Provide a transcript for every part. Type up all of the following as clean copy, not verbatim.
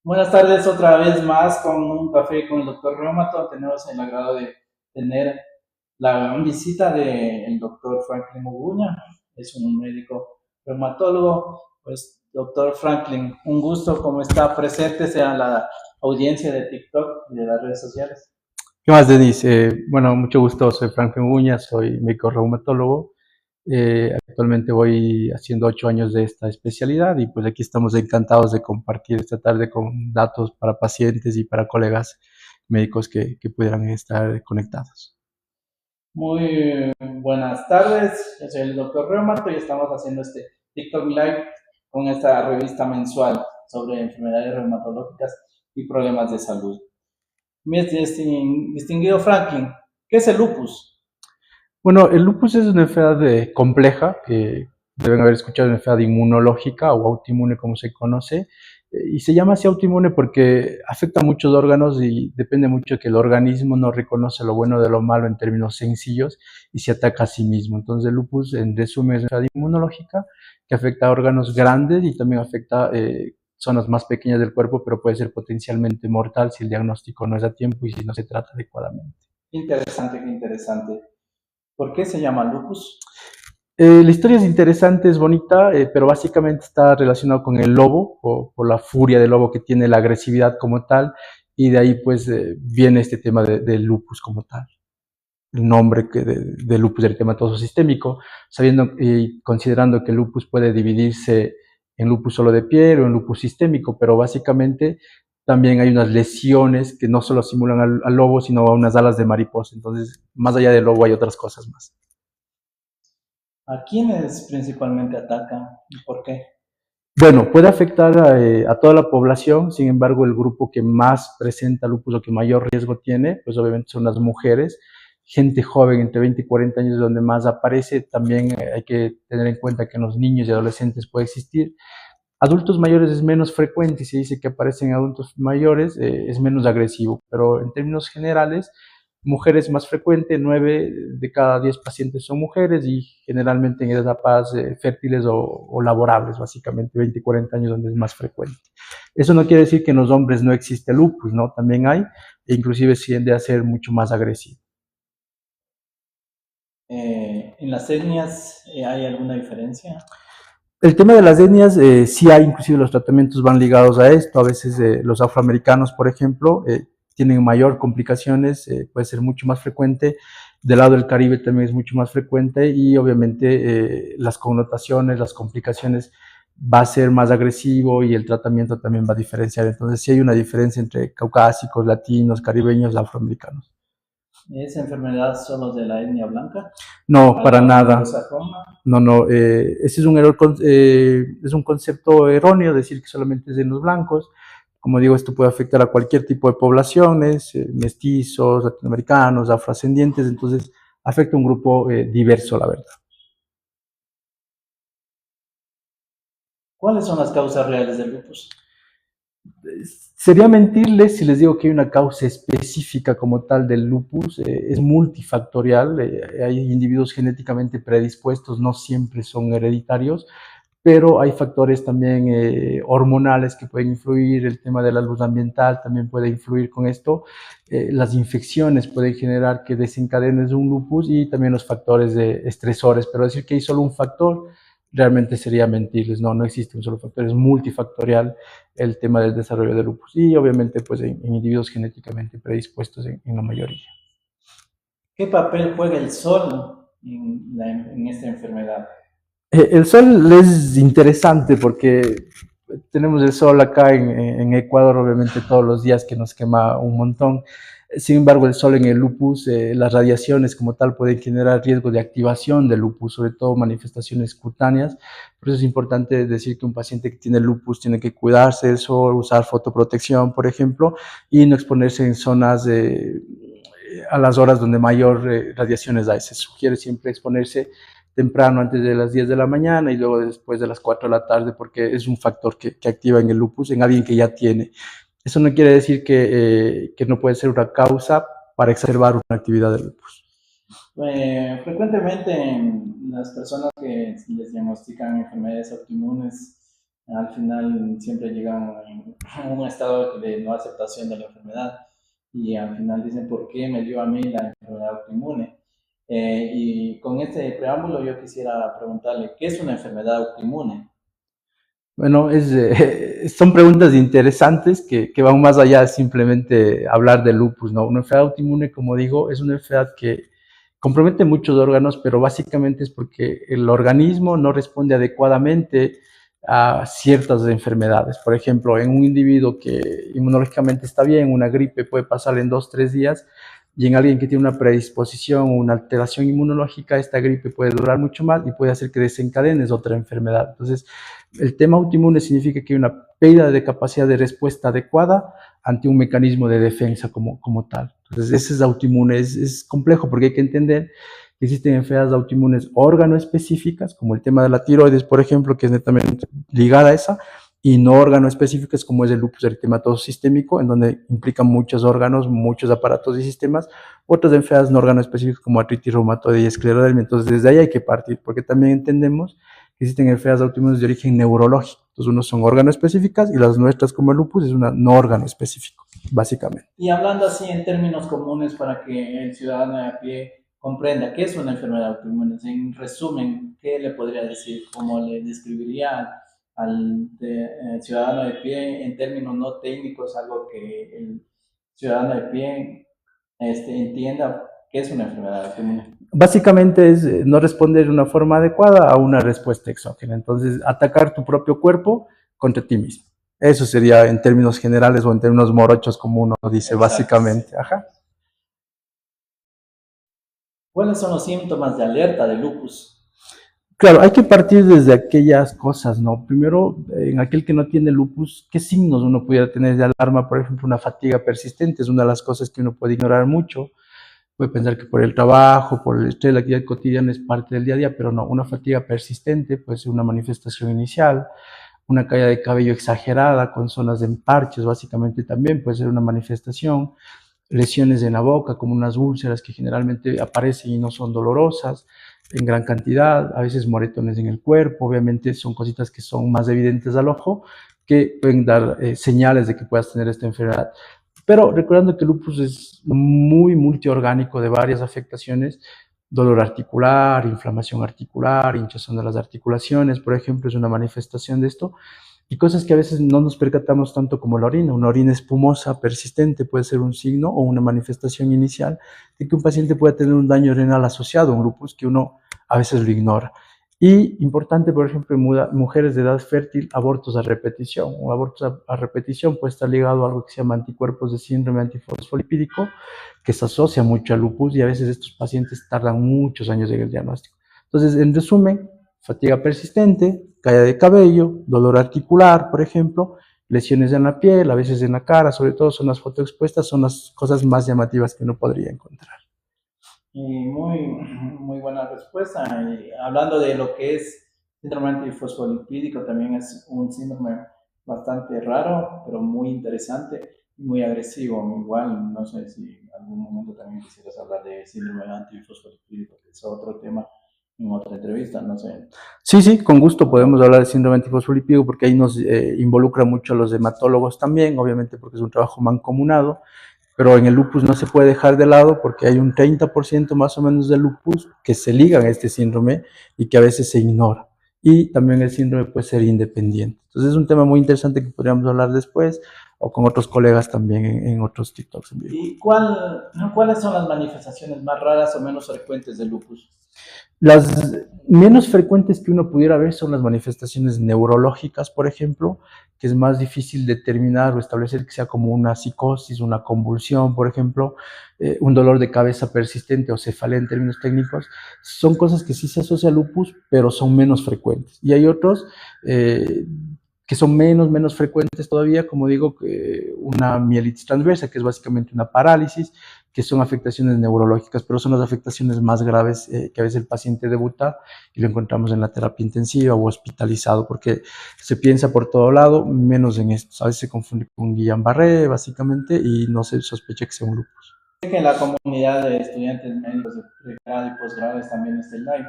Buenas tardes, otra vez más con un café con el doctor Reumato. Tenemos el agrado de tener la visita del doctor Franklin Muguña. Es un médico reumatólogo. Pues, doctor Franklin, un gusto. ¿Cómo está? Presente a la audiencia de TikTok y de las redes sociales. ¿Qué más, Denis? Bueno, mucho gusto, soy Franklin Uña, soy médico reumatólogo. Actualmente voy haciendo 8 años de esta especialidad y pues aquí estamos encantados de compartir esta tarde con datos para pacientes y para colegas médicos que pudieran estar conectados. Muy buenas tardes. Yo soy el doctor Reumato y estamos haciendo este TikTok Live con esta revista mensual sobre enfermedades reumatológicas y problemas de salud. Mi distinguido Franklin, ¿qué es el lupus? Bueno, el lupus es una enfermedad compleja, que deben haber escuchado, una enfermedad inmunológica o autoinmune como se conoce, y se llama así autoinmune porque afecta a muchos órganos y depende mucho de que el organismo no reconoce lo bueno de lo malo en términos sencillos y se ataca a sí mismo. Entonces el lupus, en resumen, es una enfermedad inmunológica que afecta a órganos grandes y también afecta zonas más pequeñas del cuerpo, pero puede ser potencialmente mortal si el diagnóstico no es a tiempo y si no se trata adecuadamente. Interesante, qué interesante. ¿Por qué se llama lupus? La historia es interesante, es bonita, pero básicamente está relacionado con el lobo, o por la furia del lobo que tiene la agresividad como tal, y de ahí pues viene este tema del lupus como tal. El nombre de lupus eritematoso sistémico, sabiendo y considerando que el lupus puede dividirse en lupus solo de piel o en lupus sistémico, pero básicamente también hay unas lesiones que no solo simulan al lobo, sino a unas alas de mariposa. Entonces, más allá del lobo hay otras cosas más. ¿A quiénes principalmente ataca y por qué? Bueno, puede afectar a toda la población, sin embargo, el grupo que más presenta lupus o que mayor riesgo tiene, pues obviamente son las mujeres, gente joven entre 20 y 40 años es donde más aparece. También hay que tener en cuenta que en los niños y adolescentes puede existir. Adultos mayores es menos frecuente y se dice que aparecen en adultos mayores, es menos agresivo, pero en términos generales, mujeres más frecuente, 9 de cada 10 pacientes son mujeres y generalmente en etapas fértiles o laborables, básicamente 20 y 40 años donde es más frecuente. Eso no quiere decir que en los hombres no existe lupus, ¿no? También hay, e inclusive tiende a ser mucho más agresivo. ¿En las etnias hay alguna diferencia? El tema de las etnias, sí hay, inclusive los tratamientos van ligados a esto. A veces los afroamericanos, por ejemplo, tienen mayor complicaciones, puede ser mucho más frecuente. Del lado del Caribe también es mucho más frecuente y obviamente las connotaciones, las complicaciones va a ser más agresivo y el tratamiento también va a diferenciar. Entonces sí hay una diferencia entre caucásicos, latinos, caribeños, afroamericanos. ¿Es enfermedad solo de la etnia blanca? No, ¿A para la nada. anglosajona? No, no, ese es un error, es un concepto erróneo decir que solamente es en los blancos. Como digo, esto puede afectar a cualquier tipo de poblaciones, mestizos, latinoamericanos, afroascendientes, entonces afecta a un grupo diverso, la verdad. ¿Cuáles son las causas reales del lupus? Sería mentirles si les digo que hay una causa específica como tal del lupus, es multifactorial, hay individuos genéticamente predispuestos, no siempre son hereditarios, pero hay factores también hormonales que pueden influir, el tema de la luz ambiental también puede influir con esto, las infecciones pueden generar que desencadenes un lupus y también los factores de estresores, pero decir que hay solo un factor realmente sería mentirles, no, no existe un solo factor, es multifactorial el tema del desarrollo del lupus y obviamente pues en individuos genéticamente predispuestos en la mayoría. ¿Qué papel juega el sol en esta enfermedad? El sol es interesante porque tenemos el sol acá en Ecuador, obviamente todos los días que nos quema un montón. Sin embargo, el sol en el lupus, las radiaciones como tal pueden generar riesgo de activación del lupus, sobre todo manifestaciones cutáneas. Por eso es importante decir que un paciente que tiene lupus tiene que cuidarse del sol, usar fotoprotección, por ejemplo, y no exponerse en zonas a las horas donde mayor radiaciones hay. Se sugiere siempre exponerse temprano, antes de las 10 de la mañana y luego después de las 4 de la tarde, porque es un factor que activa en el lupus en alguien que ya tiene. Eso no quiere decir que no puede ser una causa para exacerbar una actividad del lupus. Frecuentemente las personas que les diagnostican enfermedades autoinmunes al final siempre llegan a un estado de no aceptación de la enfermedad y al final dicen, ¿por qué me dio a mí la enfermedad autoinmune? Y con este preámbulo yo quisiera preguntarle, ¿qué es una enfermedad autoinmune? Bueno, son preguntas interesantes que van más allá de simplemente hablar de lupus, ¿no? Una enfermedad autoinmune, como digo, es una enfermedad que compromete muchos órganos, pero básicamente es porque el organismo no responde adecuadamente a ciertas enfermedades. Por ejemplo, en un individuo que inmunológicamente está bien, una gripe puede pasar en 2, 3 días, y en alguien que tiene una predisposición o una alteración inmunológica, esta gripe puede durar mucho más y puede hacer que desencadenes otra enfermedad. Entonces, el tema autoinmune significa que hay una pérdida de capacidad de respuesta adecuada ante un mecanismo de defensa como tal. Entonces, ese es autoinmune, es complejo porque hay que entender que existen enfermedades autoinmunes órgano-específicas, como el tema de la tiroides, por ejemplo, que es netamente ligada a esa, y no órgano-específicas, como es el lupus eritematoso sistémico, en donde implican muchos órganos, muchos aparatos y sistemas. Otras enfermedades no órgano-específicas, como artritis reumatoide y esclerodermia. Entonces, desde ahí hay que partir, porque también entendemos que existen enfermedades autoinmunes de origen neurológico. Entonces, unos son órgano específicas y las nuestras, como el lupus, es una no órgano específico, básicamente. Y hablando así en términos comunes para que el ciudadano de a pie comprenda qué es una enfermedad autoinmune, en resumen, ¿qué le podría decir? ¿Cómo le describiría ciudadano de pie en términos no técnicos, algo que el ciudadano de pie entienda qué es una enfermedad autoinmune? Básicamente es no responder de una forma adecuada a una respuesta exógena. Entonces, atacar tu propio cuerpo contra ti mismo. Eso sería en términos generales o en términos morochos, como uno dice, Exacto, básicamente. sí. Ajá. ¿Cuáles son los síntomas de alerta de lupus? Claro, hay que partir desde aquellas cosas, ¿no? Primero, en aquel que no tiene lupus, ¿qué signos uno pudiera tener de alarma? Por ejemplo, una fatiga persistente es una de las cosas que uno puede ignorar mucho. Puede pensar que por el trabajo, por el estrés, la actividad cotidiana es parte del día a día, pero no, una fatiga persistente puede ser una manifestación inicial, una caída de cabello exagerada con zonas de emparches, básicamente también puede ser una manifestación, lesiones en la boca, como unas úlceras que generalmente aparecen y no son dolorosas en gran cantidad, a veces moretones en el cuerpo, obviamente son cositas que son más evidentes al ojo, que pueden dar señales de que puedas tener esta enfermedad. Pero recordando que el lupus es muy multiorgánico de varias afectaciones, dolor articular, inflamación articular, hinchazón de las articulaciones, por ejemplo, es una manifestación de esto, y cosas que a veces no nos percatamos tanto como la orina. Una orina espumosa persistente puede ser un signo o una manifestación inicial de que un paciente puede tener un daño renal asociado a un lupus que uno a veces lo ignora. Y importante, por ejemplo, en mujeres de edad fértil, abortos a repetición. Un aborto a repetición puede estar ligado a algo que se llama anticuerpos de síndrome antifosfolipídico, que se asocia mucho al lupus y a veces estos pacientes tardan muchos años en el diagnóstico. Entonces, en resumen, fatiga persistente, caída de cabello, dolor articular, por ejemplo, lesiones en la piel, a veces en la cara, sobre todo son las fotoexpuestas, son las cosas más llamativas que uno podría encontrar. Y muy buena respuesta. Y hablando de lo que es síndrome antifosfolipídico, también es un síndrome bastante raro, pero muy interesante y muy agresivo. Igual, no sé si en algún momento también quisieras hablar de síndrome antifosfolipídico, que es otro tema en otra entrevista, no sé. Sí, sí, con gusto podemos hablar de síndrome antifosfolipídico porque ahí nos involucra mucho a los hematólogos también, obviamente porque es un trabajo mancomunado, pero en el lupus no se puede dejar de lado porque hay un 30% más o menos de lupus que se ligan a este síndrome y que a veces se ignora. Y también el síndrome puede ser independiente. Entonces es un tema muy interesante que podríamos hablar después o con otros colegas también en otros TikToks en vivo. ¿Y cuáles son las manifestaciones más raras o menos frecuentes del lupus? Las menos frecuentes que uno pudiera ver son las manifestaciones neurológicas, por ejemplo, que es más difícil determinar o establecer que sea como una psicosis, una convulsión, por ejemplo, un dolor de cabeza persistente o cefalea en términos técnicos. Son cosas que sí se asocia al lupus, pero son menos frecuentes. Y hay otros que son menos frecuentes todavía, como digo, una mielitis transversa, que es básicamente una parálisis, que son afectaciones neurológicas, pero son las afectaciones más graves que a veces el paciente debuta y lo encontramos en la terapia intensiva o hospitalizado, porque se piensa por todo lado, menos en esto. A veces se confunde con Guillain-Barré, básicamente, y no se sospecha que sea un lupus. Sé que en la comunidad de estudiantes médicos de pregrado y posgrado también está el live.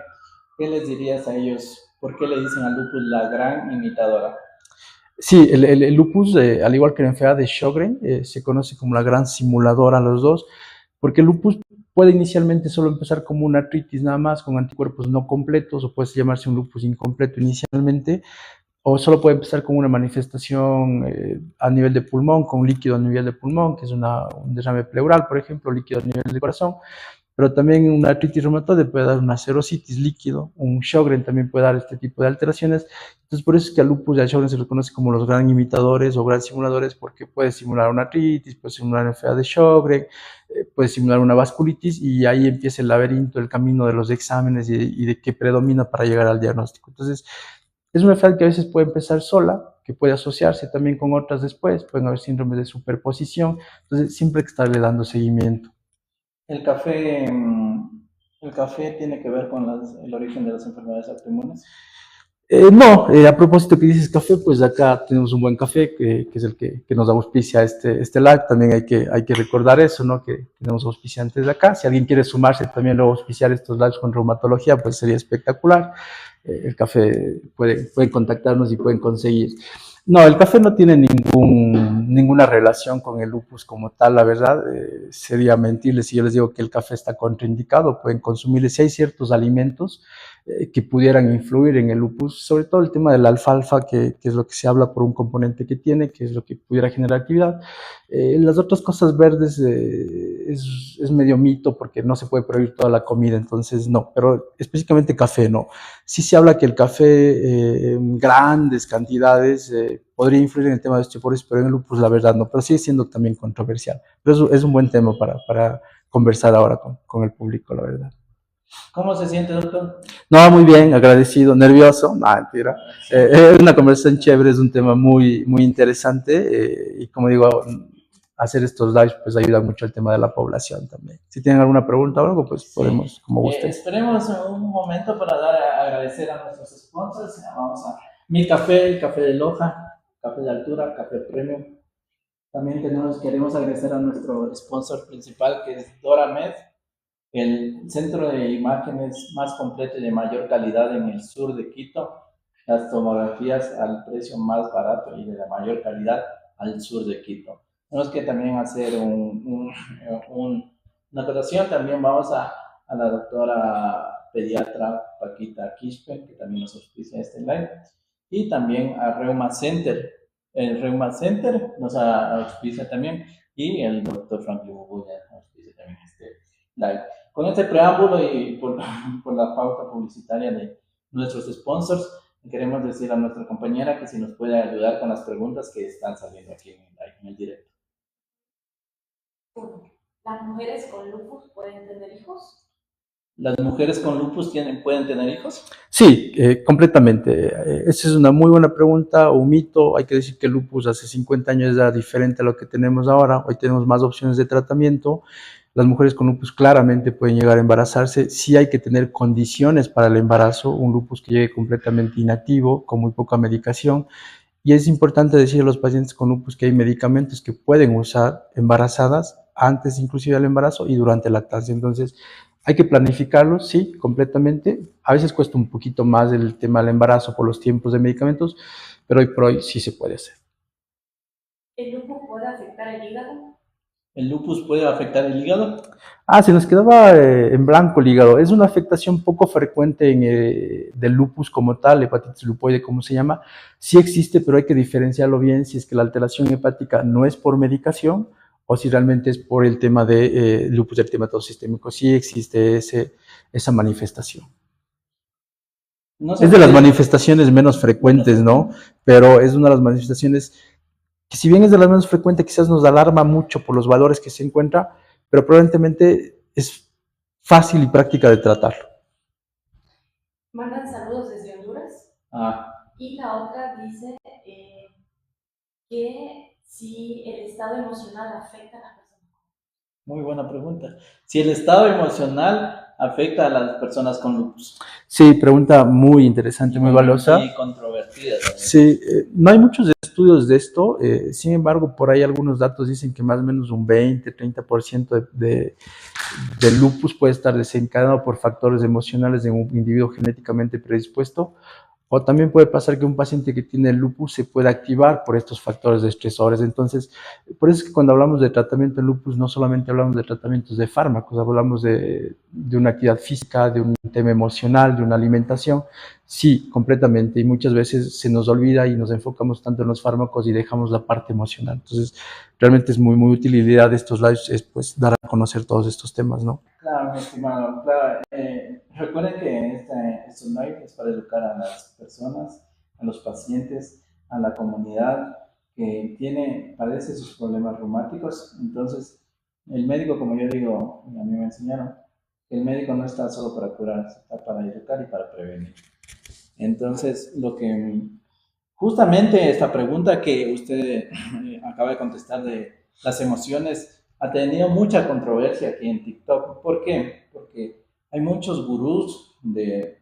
¿Qué les dirías a ellos? ¿Por qué le dicen al lupus la gran imitadora? Sí, el lupus, al igual que la enfermedad de Sjögren, se conoce como la gran simuladora a los dos, porque el lupus puede inicialmente solo empezar como una artritis nada más, con anticuerpos no completos, o puede llamarse un lupus incompleto inicialmente, o solo puede empezar con una manifestación a nivel de pulmón, con líquido a nivel de pulmón, que es un derrame pleural, por ejemplo, líquido a nivel de corazón, pero también una artritis reumatoide puede dar una serositis líquido, un Sjögren también puede dar este tipo de alteraciones. Entonces, por eso es que al lupus y al Sjögren se les conoce como los gran imitadores o gran simuladores, porque puede simular una artritis, puede simular una enfermedad de Sjögren, puede simular una vasculitis, y ahí empieza el laberinto, el camino de los exámenes y de qué predomina para llegar al diagnóstico. Entonces, es una enfermedad que a veces puede empezar sola, que puede asociarse también con otras después, pueden haber síndromes de superposición, entonces siempre hay que estarle dando seguimiento. El café, el café tiene que ver con el origen de las enfermedades autoinmunes. No, a propósito que dices café, pues acá tenemos un buen café que es el que nos auspicia este live. También hay que recordar eso, ¿no? Que tenemos auspiciantes de acá. Si alguien quiere sumarse también luego auspiciar estos lives con reumatología, pues sería espectacular. El café pueden contactarnos y pueden conseguir. No, el café no tiene ninguna relación con el lupus como tal, la verdad. Sería mentirles si yo les digo que el café está contraindicado. Pueden consumirle si hay ciertos alimentos que pudieran influir en el lupus, sobre todo el tema de la alfalfa, que es lo que se habla por un componente que tiene, que es lo que pudiera generar actividad. Las otras cosas verdes es medio mito porque no se puede prohibir toda la comida, entonces no, pero específicamente café no. Sí se habla que el café en grandes cantidades podría influir en el tema de osteoporosis, pero en el lupus la verdad no, pero sigue siendo también controversial. Pero es un buen tema para conversar ahora con el público, la verdad. ¿Cómo se siente, doctor? No, muy bien, agradecido, nervioso, no, mentira. Es una conversación chévere, es un tema muy interesante y como digo, hacer estos lives pues ayuda mucho al tema de la población también. Si tienen alguna pregunta o algo, pues Sí. podemos, como gusten. Esperemos un momento para agradecer a nuestros sponsors. Vamos a Mi Café, el café de Loja, café de altura, café premium. También queremos agradecer a nuestro sponsor principal, que es Doramed, el centro de imágenes más completo y de mayor calidad en el sur de Quito. Las tomografías al precio más barato y de la mayor calidad al sur de Quito. Tenemos que también hacer una acotación. También vamos a la doctora pediatra Paquita Quispe, que también nos auspicia este live. Y también a Reuma Center. El Reuma Center nos auspicia también. Y el doctor Franklin Bubuya auspicia también este live. Con este preámbulo y por la pauta publicitaria de nuestros sponsors, queremos decir a nuestra compañera que si nos puede ayudar con las preguntas que están saliendo aquí en el directo. ¿Las mujeres con lupus pueden tener hijos? ¿Las mujeres con lupus pueden tener hijos? Sí, completamente. Esa es una muy buena pregunta, un mito. Hay que decir que el lupus hace 50 años era diferente a lo que tenemos ahora. Hoy tenemos más opciones de tratamiento. Las mujeres con lupus claramente pueden llegar a embarazarse. Sí hay que tener condiciones para el embarazo, un lupus que llegue completamente inactivo, con muy poca medicación. Y es importante decir a los pacientes con lupus que hay medicamentos que pueden usar embarazadas antes inclusive del embarazo y durante la lactancia. Entonces, hay que planificarlo, sí, completamente. A veces cuesta un poquito más el tema del embarazo por los tiempos de medicamentos, pero hoy por hoy sí se puede hacer. ¿El lupus puede afectar el hígado? ¿El lupus puede afectar el hígado? Se nos quedaba en blanco el hígado. Es una afectación poco frecuente del lupus como tal, hepatitis lupoide, como se llama. Sí existe, pero hay que diferenciarlo bien si es que la alteración hepática no es por medicación o si realmente es por el tema de lupus eritematoso sistémico. Sí existe esa manifestación. No es de las manifestaciones menos frecuentes, ¿no? Pero es una de las manifestaciones que si bien es de las menos frecuentes, quizás nos alarma mucho por los valores que se encuentra, pero probablemente es fácil y práctica de tratarlo. Mandan saludos desde Honduras. Y la otra dice que si el estado emocional afecta a las personas. Muy buena pregunta. Si el estado emocional afecta a las personas con lupus. Sí, pregunta muy interesante, muy valiosa. Y controvertida también. Sí, no hay muchos estudios de esto, sin embargo, por ahí algunos datos dicen que más o menos un 20-30% de lupus puede estar desencadenado por factores emocionales de un individuo genéticamente predispuesto O también puede pasar que un paciente que tiene lupus se pueda activar por estos factores estresores. Entonces, por eso es que cuando hablamos de tratamiento de lupus, no solamente hablamos de tratamientos de fármacos, hablamos de una actividad física, de un tema emocional, de una alimentación. Sí, completamente. Y muchas veces se nos olvida y nos enfocamos tanto en los fármacos y dejamos la parte emocional. Entonces, realmente es muy, muy útil y la idea de estos lives es pues dar a conocer todos estos temas, ¿no? Claro, mi estimado, claro. Recuerden que estos live es para educar a las personas, a los pacientes, a la comunidad que padece sus problemas reumáticos. Entonces, el médico, como yo digo, y a mí me enseñaron, el médico no está solo para curar, está para educar y para prevenir. Entonces, justamente esta pregunta que usted acaba de contestar de las emociones ha tenido mucha controversia aquí en TikTok. ¿Por qué? Porque hay muchos gurús de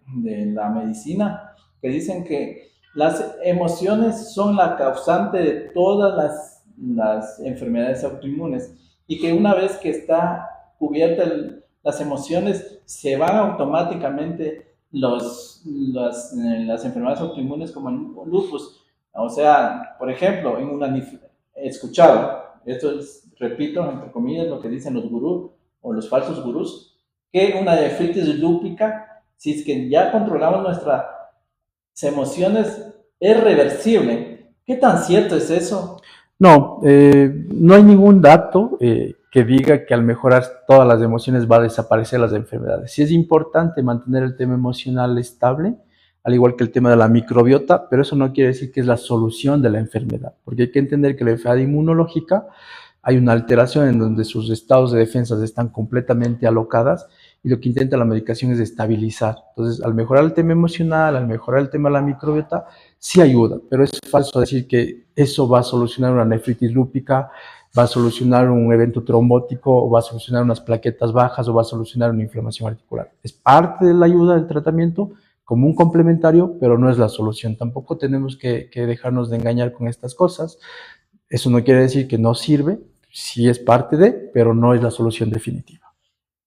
la medicina que dicen que las emociones son la causante de todas las enfermedades autoinmunes y que una vez que está cubierta las emociones se van automáticamente las enfermedades autoinmunes como el lupus. O sea, por ejemplo, he escuchado, esto es, repito, entre comillas, lo que dicen los gurús o los falsos gurús, que una nefritis lúpica, si es que ya controlamos nuestras emociones, es reversible. ¿Qué tan cierto es eso? No, no hay ningún dato que diga que al mejorar todas las emociones va a desaparecer las enfermedades. Sí es importante mantener el tema emocional estable, al igual que el tema de la microbiota, pero eso no quiere decir que es la solución de la enfermedad, porque hay que entender que la enfermedad inmunológica hay una alteración en donde sus estados de defensa están completamente alocadas y lo que intenta la medicación es estabilizar. Entonces, al mejorar el tema emocional, al mejorar el tema de la microbiota, sí ayuda, pero es falso decir que eso va a solucionar una nefritis lúpica, va a solucionar un evento trombótico, o va a solucionar unas plaquetas bajas, o va a solucionar una inflamación articular. Es parte de la ayuda del tratamiento como un complementario, pero no es la solución. Tampoco tenemos que dejarnos de engañar con estas cosas. Eso no quiere decir que no sirve, sí es parte de, pero no es la solución definitiva.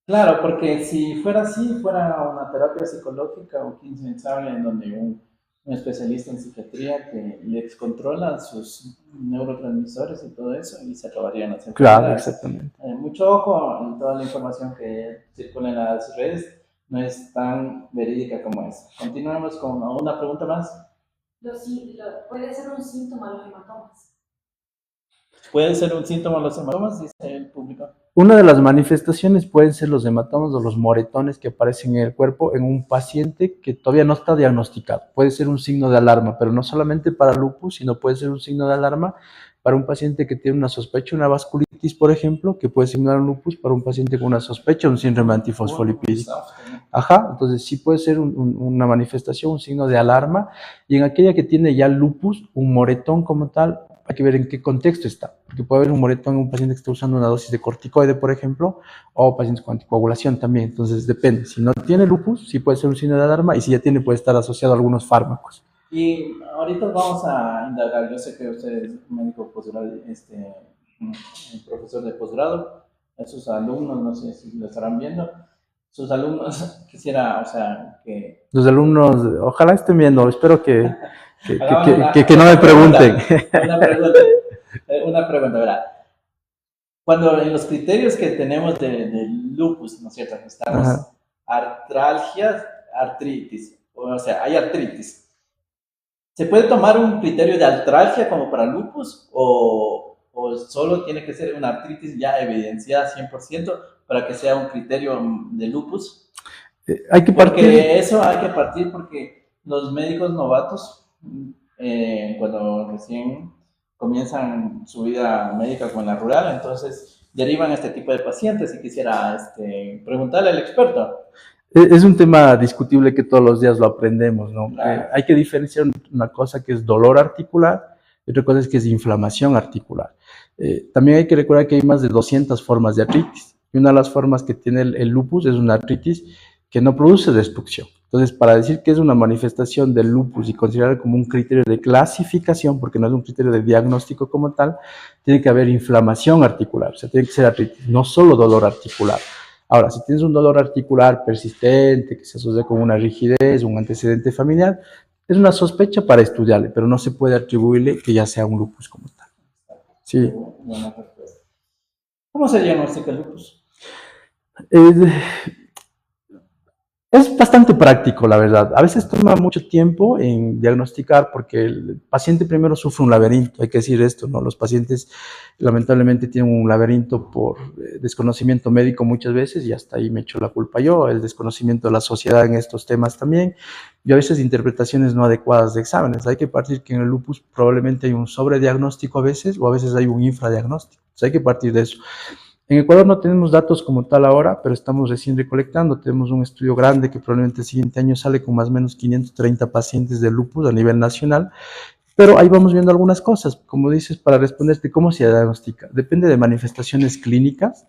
Claro, porque si fuera así, fuera una terapia psicológica o indispensable en donde un especialista en psiquiatría que les controla sus neurotransmisores y todo eso y se acabarían las enfermedades. Claro, exactamente. Mucho ojo en toda la información que circula en las redes, no es tan verídica como es. Continuemos con una pregunta más. Puede ser un síntoma los hematomas. ¿Puede ser un síntoma los hematomas? Dice el público. Una de las manifestaciones pueden ser los hematomas o los moretones que aparecen en el cuerpo en un paciente que todavía no está diagnosticado. Puede ser un signo de alarma, pero no solamente para lupus, sino puede ser un signo de alarma para un paciente que tiene una sospecha, una vasculitis, por ejemplo, que puede signar un lupus para un paciente con una sospecha, un síndrome antifosfolipídico. Ajá, entonces sí puede ser una manifestación, un signo de alarma, y en aquella que tiene ya lupus, un moretón como tal, hay que ver en qué contexto está, porque puede haber un moretón en un paciente que está usando una dosis de corticoide, por ejemplo, o pacientes con anticoagulación también, entonces depende. Si no tiene lupus, sí puede ser un signo de alarma, y si ya tiene, puede estar asociado a algunos fármacos. Y ahorita vamos a indagar, yo sé que usted es médico posgrado, profesor de posgrado, a sus alumnos, no sé si lo estarán viendo, sus alumnos quisiera, o sea, que... Los alumnos, ojalá estén viendo, espero que no me pregunten. Una pregunta, ¿verdad? Cuando en los criterios que tenemos de lupus, ¿no es cierto? Estamos artralgias, artritis, o sea, hay artritis. ¿Se puede tomar un criterio de artralgia como para lupus o solo tiene que ser una artritis ya evidenciada 100% para que sea un criterio de lupus? Hay que partir. Porque eso hay que partir porque los médicos novatos, cuando recién comienzan su vida médica con la rural, entonces derivan a este tipo de pacientes y quisiera preguntarle al experto. Es un tema discutible que todos los días lo aprendemos, ¿no? Claro. Hay que diferenciar una cosa que es dolor articular y otra cosa que es inflamación articular. También hay que recordar que hay más de 200 formas de artritis y una de las formas que tiene el lupus es una artritis que no produce destrucción. Entonces, para decir que es una manifestación del lupus y considerarlo como un criterio de clasificación, porque no es un criterio de diagnóstico como tal, tiene que haber inflamación articular, o sea, tiene que ser artritis, no solo dolor articular. Ahora, si tienes un dolor articular persistente, que se asocia con una rigidez, un antecedente familiar, Es una sospecha para estudiarle, pero no se puede atribuirle que ya sea un lupus como tal. Sí. Buena respuesta. ¿Cómo se diagnostica el lupus? Es bastante práctico, la verdad. A veces toma mucho tiempo en diagnosticar porque el paciente primero sufre un laberinto, hay que decir esto, ¿no? Los pacientes lamentablemente tienen un laberinto por desconocimiento médico muchas veces y hasta ahí me echo la culpa yo, el desconocimiento de la sociedad en estos temas también y a veces interpretaciones no adecuadas de exámenes. Hay que partir que en el lupus probablemente hay un sobrediagnóstico a veces o a veces hay un infradiagnóstico. Entonces hay que partir de eso. En Ecuador no tenemos datos como tal ahora, pero estamos recién recolectando. Tenemos un estudio grande que probablemente el siguiente año sale con más o menos 530 pacientes de lupus a nivel nacional. Pero ahí vamos viendo algunas cosas. Como dices, para responderte cómo se diagnostica, depende de manifestaciones clínicas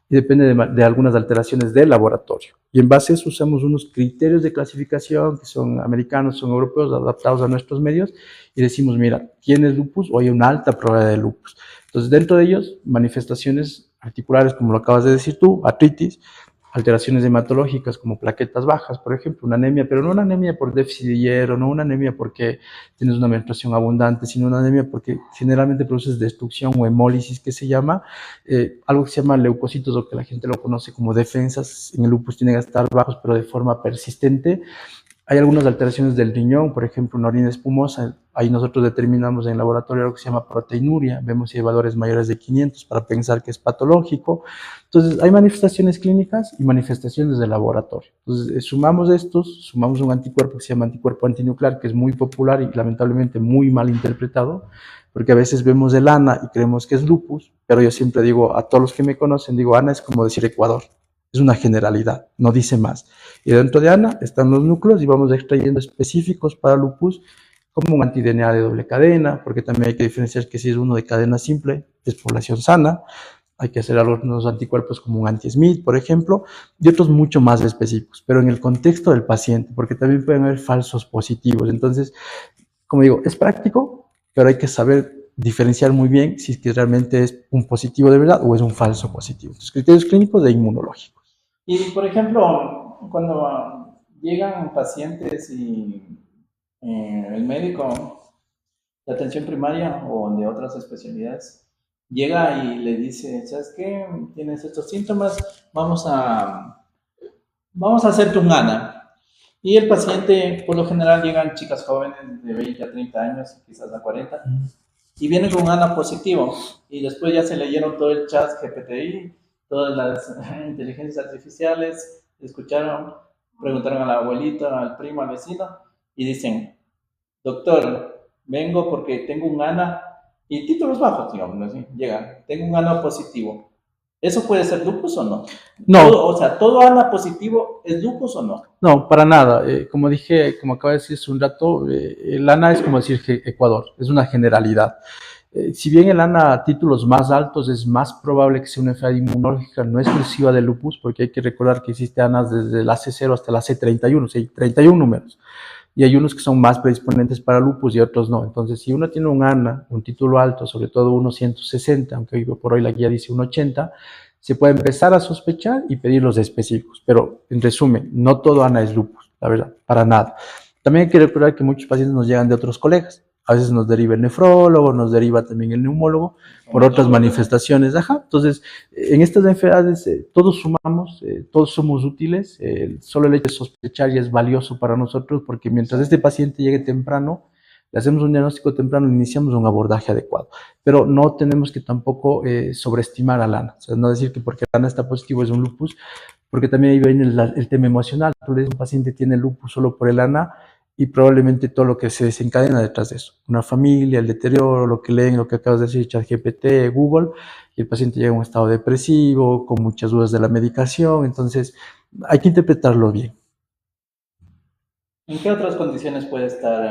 y depende de algunas alteraciones del laboratorio. Y en base a eso usamos unos criterios de clasificación que son americanos, son europeos, adaptados a nuestros medios y decimos, mira, ¿tienes lupus o hay una alta probabilidad de lupus? Entonces, dentro de ellos, manifestaciones articulares, como lo acabas de decir tú, artritis, alteraciones hematológicas como plaquetas bajas, por ejemplo, una anemia, pero no una anemia por déficit de hierro, no una anemia porque tienes una menstruación abundante, sino una anemia porque generalmente produces destrucción o hemólisis, que se llama, algo que se llama leucocitos, o que la gente lo conoce como defensas, en el lupus tienen que estar bajos, pero de forma persistente. Hay algunas alteraciones del riñón, por ejemplo, una orina espumosa. Ahí nosotros determinamos en el laboratorio algo que se llama proteinuria. Vemos si hay valores mayores de 500 para pensar que es patológico. Entonces, hay manifestaciones clínicas y manifestaciones del laboratorio. Entonces, sumamos estos, sumamos un anticuerpo que se llama anticuerpo antinuclear, que es muy popular y lamentablemente muy mal interpretado, porque a veces vemos el ANA y creemos que es lupus, pero yo siempre digo a todos los que me conocen, digo, ANA es como decir Ecuador. Es una generalidad, no dice más. Y dentro de ANA están los núcleos y vamos extrayendo específicos para lupus, como un anti-DNA de doble cadena, porque también hay que diferenciar que si es uno de cadena simple, es población sana. Hay que hacer algunos anticuerpos como un anti-Smith, por ejemplo, y otros mucho más específicos, pero en el contexto del paciente, porque también pueden haber falsos positivos. Entonces, como digo, es práctico, pero hay que saber diferenciar muy bien si es que realmente es un positivo de verdad o es un falso positivo. Entonces, criterios clínicos e inmunológicos. Y, por ejemplo, cuando llegan pacientes y el médico de atención primaria o de otras especialidades llega y le dice, ¿sabes qué? Tienes estos síntomas, vamos a hacerte un ANA. Y el paciente, por lo general, llegan chicas jóvenes de 20 a 30 años, quizás a 40, y vienen con un ANA positivo. Y después ya se leyeron todo el chat GPTI, todas las inteligencias artificiales, escucharon, preguntaron a la abuelita, al primo, al vecino, y dicen, doctor, vengo porque tengo un ANA, y títulos bajos, digamos, ¿sí? Llegan, tengo un ANA positivo. ¿Eso puede ser lupus o no? No. O sea, ¿todo ANA positivo es lupus o no? No, para nada. Como dije, como acaba de decir hace un rato, el ANA es como decir Ecuador, es una generalidad. Si bien el ANA a títulos más altos es más probable que sea una enfermedad inmunológica no exclusiva de lupus, porque hay que recordar que existe ANAs desde la C0 hasta la C31, o sea, hay 31 números. Y hay unos que son más predisponentes para lupus y otros no. Entonces, si uno tiene un ANA, un título alto, sobre todo 1.160, aunque hoy por hoy la guía dice 1.80, se puede empezar a sospechar y pedir los específicos. Pero, en resumen, no todo ANA es lupus, la verdad, para nada. También hay que recordar que muchos pacientes nos llegan de otros colegas. A veces nos deriva el nefrólogo, nos deriva también el neumólogo por otras manifestaciones. Ajá. Entonces, en estas enfermedades todos sumamos, todos somos útiles. Solo el hecho de sospechar ya es valioso para nosotros porque mientras este paciente llegue temprano, le hacemos un diagnóstico temprano, iniciamos un abordaje adecuado. Pero no tenemos que tampoco sobreestimar al ANA. O sea, no decir que porque el ANA está positivo es un lupus, porque también ahí viene el tema emocional. Tú le dices un paciente tiene lupus solo por el ANA, y probablemente todo lo que se desencadena detrás de eso. Una familia, el deterioro, lo que leen, lo que acabas de decir, ChatGPT, Google, y el paciente llega a un estado depresivo, con muchas dudas de la medicación, entonces hay que interpretarlo bien. ¿En qué otras condiciones puede estar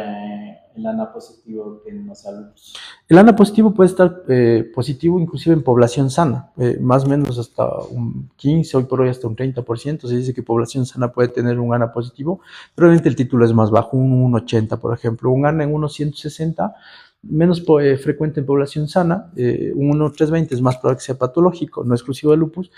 el ANA positivo que no sea lupus? El ANA positivo puede estar positivo inclusive en población sana, más o menos hasta un 15, hoy por hoy hasta un 30%. Se dice que población sana puede tener un ANA positivo, pero obviamente el título es más bajo, un 1.80 por ejemplo. Un ANA en 1.160, menos frecuente en población sana, un 1.320 es más probable que sea patológico, no exclusivo de lupus,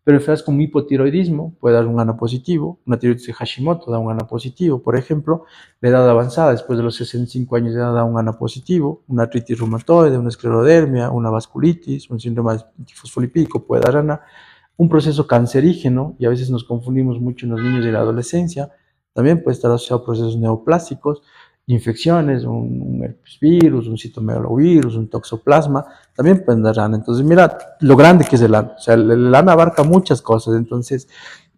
pero enfermedades como hipotiroidismo puede dar un ANA positivo, una tiroides de Hashimoto da un ANA positivo, por ejemplo, la edad avanzada, después de los 65 años de edad da un ANA positivo, una artritis reumatoide, una esclerodermia, una vasculitis, un síndrome fosfolipídico puede dar ANA, un proceso cancerígeno, y a veces nos confundimos mucho en los niños y la adolescencia, también puede estar asociado a procesos neoplásicos, infecciones, un herpes virus, un citomegalovirus, un toxoplasma, también pueden dar ANA. Entonces, mira lo grande que es el ANA. O sea, el ANA abarca muchas cosas. Entonces,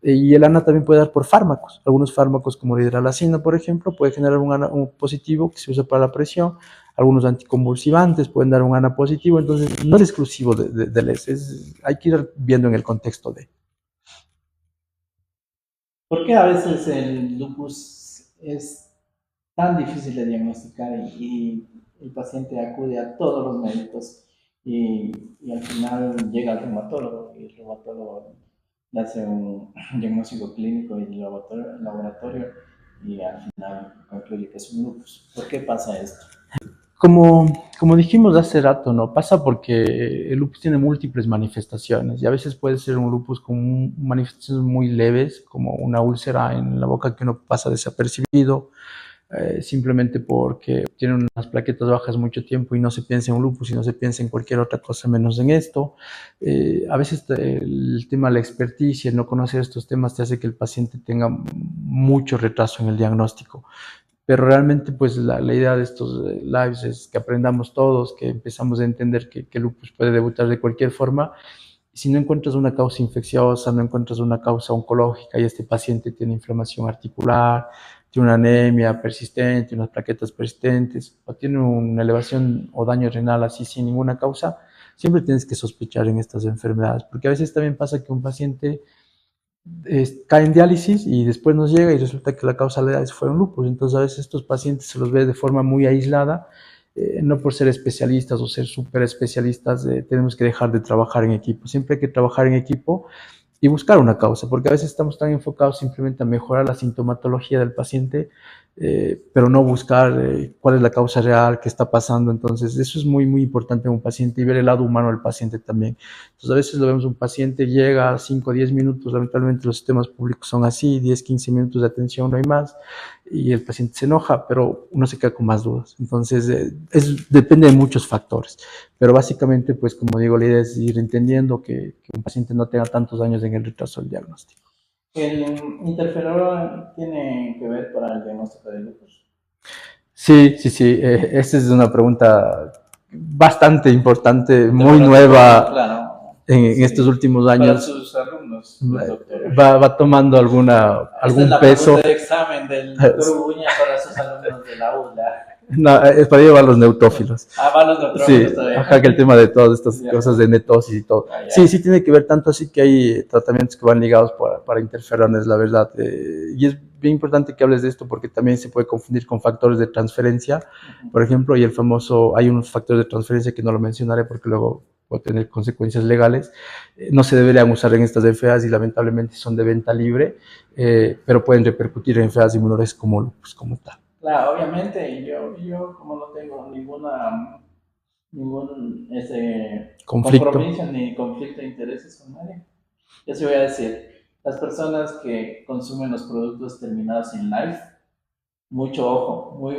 y el ANA también puede dar por fármacos. Algunos fármacos, como la hidralazina, por ejemplo, puede generar un ANA positivo que se usa para la presión. Algunos anticonvulsivantes pueden dar un ANA positivo. Entonces, no es exclusivo del ES. Hay que ir viendo en el contexto de. ¿Por qué a veces el lupus es tan difícil de diagnosticar y el paciente acude a todos los médicos y al final llega al reumatólogo y el reumatólogo le hace un diagnóstico clínico y el laboratorio y al final concluye que es un lupus? ¿Por qué pasa esto? Como dijimos hace rato, ¿no? Pasa porque el lupus tiene múltiples manifestaciones y a veces puede ser un lupus con manifestaciones muy leves, como una úlcera en la boca que no pasa desapercibido, simplemente porque tiene unas plaquetas bajas mucho tiempo y no se piensa en un lupus y no se piensa en cualquier otra cosa menos en esto. A veces el tema de la experticia, el no conocer estos temas te hace que el paciente tenga mucho retraso en el diagnóstico. Pero realmente pues la idea de estos lives es que aprendamos todos, que empezamos a entender que el lupus puede debutar de cualquier forma. Si no encuentras una causa infecciosa, no encuentras una causa oncológica y este paciente tiene inflamación articular, tiene una anemia persistente, unas plaquetas persistentes, o tiene una elevación o daño renal así sin ninguna causa, siempre tienes que sospechar en estas enfermedades, porque a veces también pasa que un paciente cae en diálisis y después nos llega y resulta que la causa de la diálisis fue un lupus. Entonces a veces estos pacientes se los ve de forma muy aislada, no por ser especialistas o ser súper especialistas, tenemos que dejar de trabajar en equipo. Siempre hay que trabajar en equipo y buscar una causa, porque a veces estamos tan enfocados simplemente a mejorar la sintomatología del paciente, pero no buscar cuál es la causa real, qué está pasando. Entonces eso es muy, muy importante en un paciente y ver el lado humano del paciente también. Entonces a veces lo vemos un paciente, llega a 5 o 10 minutos, lamentablemente los sistemas públicos son así, 10, 15 minutos de atención, no hay más, y el paciente se enoja, pero uno se queda con más dudas. Entonces depende de muchos factores, pero básicamente, pues como digo, la idea es ir entendiendo que un paciente no tenga tantos años en el retraso del diagnóstico. ¿El interferón tiene que ver para el diagnóstico de lupus? Sí. Esa es una pregunta bastante importante, muy nueva, claro, en estos últimos para años. sus alumnos, doctor. Va tomando algún Esa es la peso. pregunta de examen del doctor Uguña para sus alumnos de la ULA. No, es para llevar los neutófilos. Va los neutrófilos Sí, todavía. ajá, que el tema de todas estas Ya. cosas de netosis y todo. Ya. Sí, tiene que ver tanto así que hay tratamientos que van ligados para interferones, la verdad. Y es bien importante que hables de esto porque también se puede confundir con factores de transferencia, por ejemplo, y hay unos factores de transferencia que no lo mencionaré porque luego puede tener consecuencias legales. No se deberían usar en estas enfermedades y lamentablemente son de venta libre, pero pueden repercutir en enfermedades inmunológicas como lupus, como tal. Claro, obviamente, yo como no tengo ningún compromiso ni conflicto de intereses con nadie, yo sí voy a decir, las personas que consumen los productos terminados en life, mucho ojo,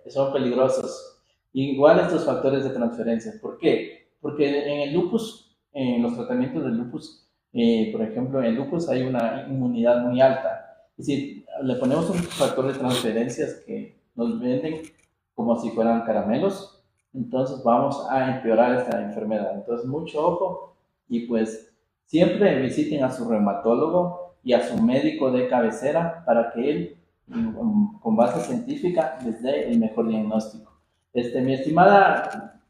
son peligrosos. Igual estos factores de transferencia. ¿Por qué? Porque en el lupus, en los tratamientos del lupus, por ejemplo, en el lupus hay una inmunidad muy alta. Es decir, le ponemos un factor de transferencias que nos venden como si fueran caramelos, entonces vamos a empeorar esta enfermedad. Entonces, mucho ojo y pues siempre visiten a su reumatólogo y a su médico de cabecera para que él, con base científica, les dé el mejor diagnóstico. Mi estimada,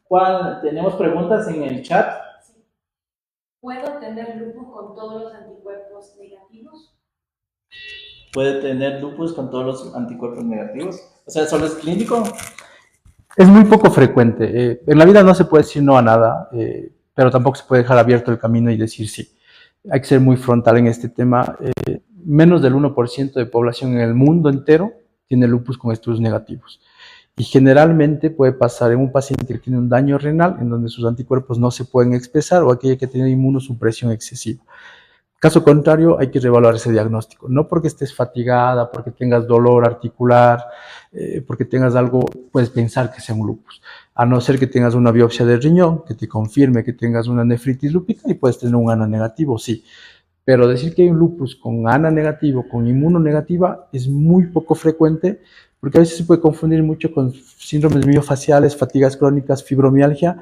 ¿tenemos preguntas en el chat? Sí. ¿Puedo tener lupus con todos los anticuerpos negativos? ¿Puede tener lupus con todos los anticuerpos negativos? O sea, ¿solo es clínico? Es muy poco frecuente. En la vida no se puede decir no a nada, pero tampoco se puede dejar abierto el camino y decir sí. Hay que ser muy frontal en este tema. Menos del 1% de población en el mundo entero tiene lupus con estudios negativos. Y generalmente puede pasar en un paciente que tiene un daño renal, en donde sus anticuerpos no se pueden expresar, o aquella que tiene inmunosupresión excesiva. Caso contrario, hay que reevaluar ese diagnóstico. No porque estés fatigada, porque tengas dolor articular, porque tengas algo, puedes pensar que sea un lupus. A no ser que tengas una biopsia de riñón, que te confirme que tengas una nefritis lúpica y puedes tener un ANA negativo, sí. Pero decir que hay un lupus con ANA negativo, con inmunonegativa, es muy poco frecuente, porque a veces se puede confundir mucho con síndromes miofaciales, fatigas crónicas, fibromialgia,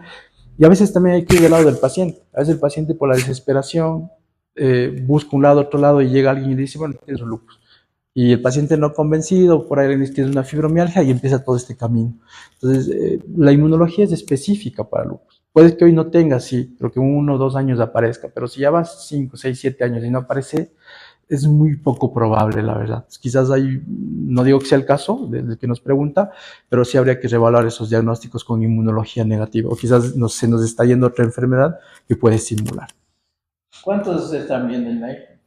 y a veces también hay que ir del lado del paciente. A veces el paciente por la desesperación busca un lado, otro lado, y llega alguien y dice, bueno, tienes un lupus. Y el paciente no convencido, por ahí le dice que es una fibromialgia y empieza todo este camino. Entonces, la inmunología es específica para lupus. Puede que hoy no tenga, sí, pero que en 1 o 2 años aparezca, pero si ya vas 5, 6, 7 años y no aparece, es muy poco probable, la verdad. Quizás hay, no digo que sea el caso del que nos pregunta, pero sí habría que reevaluar esos diagnósticos con inmunología negativa, o quizás se nos está yendo otra enfermedad que puede simular. ¿Cuántos están viendo en live?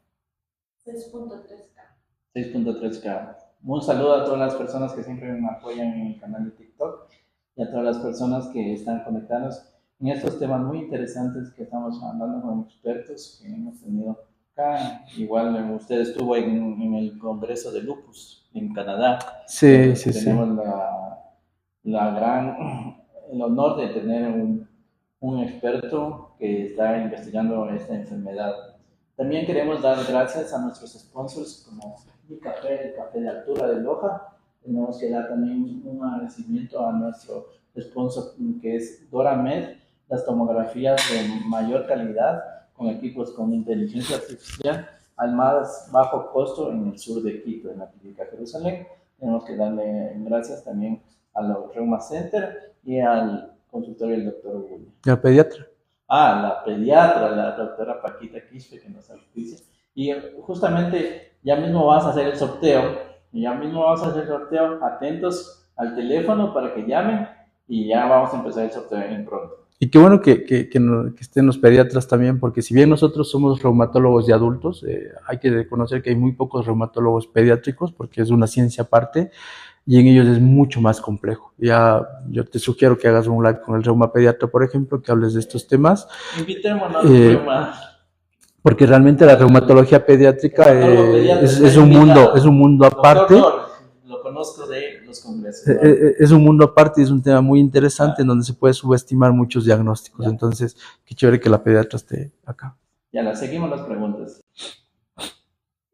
6.3K. 6.3K. Un saludo a todas las personas que siempre me apoyan en mi canal de TikTok y a todas las personas que están conectadas en estos temas muy interesantes que estamos hablando con expertos que hemos tenido acá. Igual usted estuvo en el Congreso de Lupus en Canadá. Sí, sí, tenemos sí. el honor de tener un experto que está investigando esta enfermedad. También queremos dar gracias a nuestros sponsors como Mi Café, el café de altura de Loja. Tenemos que dar también un agradecimiento a nuestro sponsor que es Doramed, las tomografías de mayor calidad con equipos con inteligencia artificial al más bajo costo en el sur de Quito, en la Clínica Jerusalén. Tenemos que darle gracias también a los Reuma Center y al consultorio del doctor Uguña. ¿La pediatra? La pediatra, la doctora Paquita Quispe, que nos auspicia. Y justamente ya mismo vas a hacer el sorteo. Atentos al teléfono para que llamen y ya vamos a empezar el sorteo en pronto. Y qué bueno que estén los pediatras también, porque si bien nosotros somos reumatólogos de adultos, hay que reconocer que hay muy pocos reumatólogos pediátricos, porque es una ciencia aparte, y en ellos es mucho más complejo. Ya yo te sugiero que hagas un live con el reuma pediatra, por ejemplo, que hables de estos temas. Invitémonos al reuma. Porque realmente la reumatología pediátrica es un mundo aparte. Lo conozco de los congresos. Es un mundo aparte y es un tema muy interesante en donde se puede subestimar muchos diagnósticos. Entonces, qué chévere que la pediatra esté acá. Ya, seguimos las preguntas.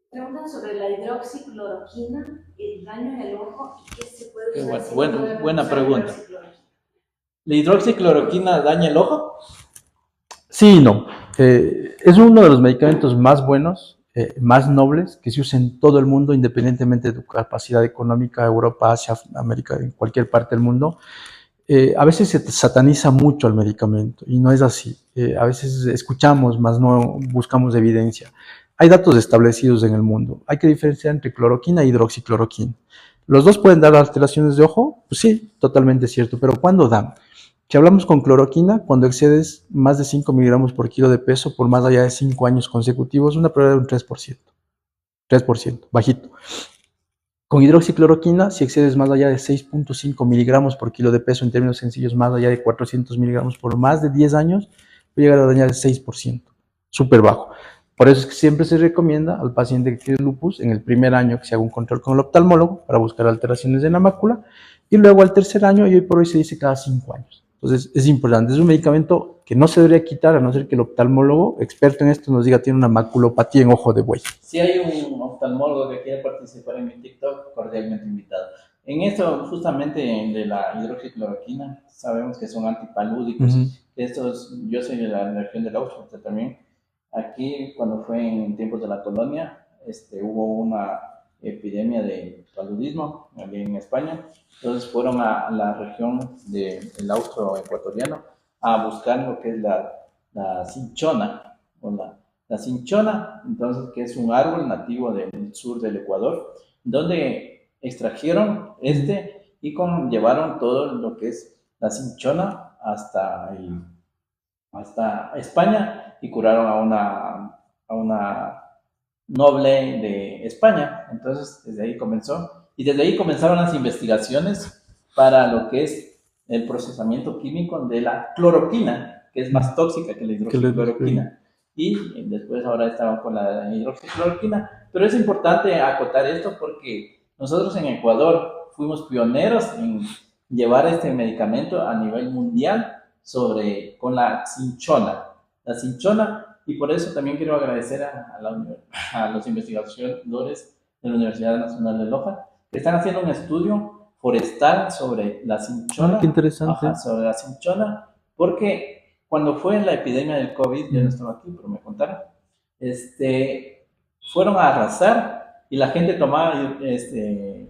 Preguntan sobre la hidroxicloroquina, el daño en el ojo y qué se puede usar. Buena pregunta. ¿La hidroxicloroquina daña el ojo? Sí y no. Es uno de los medicamentos más buenos, más nobles, que se usa en todo el mundo, independientemente de tu capacidad económica, Europa, Asia, América, en cualquier parte del mundo. A veces se sataniza mucho el medicamento y no es así. A veces escuchamos, mas no buscamos evidencia. Hay datos establecidos en el mundo. Hay que diferenciar entre cloroquina e hidroxicloroquina. ¿Los dos pueden dar alteraciones de ojo? Pues sí, totalmente cierto. Pero ¿cuándo dan? Si hablamos con cloroquina, cuando excedes más de 5 miligramos por kilo de peso por más allá de 5 años consecutivos, una probabilidad de un 3%. 3%, bajito. Con hidroxicloroquina, si excedes más allá de 6.5 miligramos por kilo de peso, en términos sencillos, más allá de 400 miligramos por más de 10 años, puede llegar a dañar el 6%. Súper bajo. Por eso es que siempre se recomienda al paciente que tiene lupus, en el primer año que se haga un control con el oftalmólogo para buscar alteraciones en la mácula, y luego al tercer año, y hoy por hoy se dice cada 5 años. Entonces es importante, es un medicamento que no se debería quitar a no ser que el oftalmólogo, experto en esto, nos diga tiene una maculopatía en ojo de buey. Si hay un oftalmólogo que quiere participar en mi TikTok, cordialmente invitado. En esto, justamente de la hidroxicloroquina, sabemos que son antipalúdicos. Yo soy de la región del Austria también. Aquí, cuando fue en tiempos de la colonia, hubo una epidemia de paludismo aquí en España. Entonces fueron a la región del austro ecuatoriano a buscar lo que es la cinchona, o la cinchona, entonces, que es un árbol nativo del sur del Ecuador, donde extrajeron y llevaron todo lo que es la cinchona hasta España y curaron a una noble de España. Entonces, desde ahí comenzó. Y desde ahí comenzaron las investigaciones para lo que es el procesamiento químico de la cloroquina, que es más tóxica que la hidroxicloroquina. y después ahora estamos con la hidroxicloroquina. Pero es importante acotar esto porque nosotros en Ecuador fuimos pioneros en llevar este medicamento a nivel mundial con la cinchona. La cinchona, y por eso también quiero agradecer a los investigadores de la Universidad Nacional de Loja, que están haciendo un estudio forestal sobre la cinchona. Qué interesante. Ajá, sobre la cinchona, porque cuando fue la epidemia del COVID, yo no estaba aquí, pero me contaron, fueron a arrasar y la gente tomaba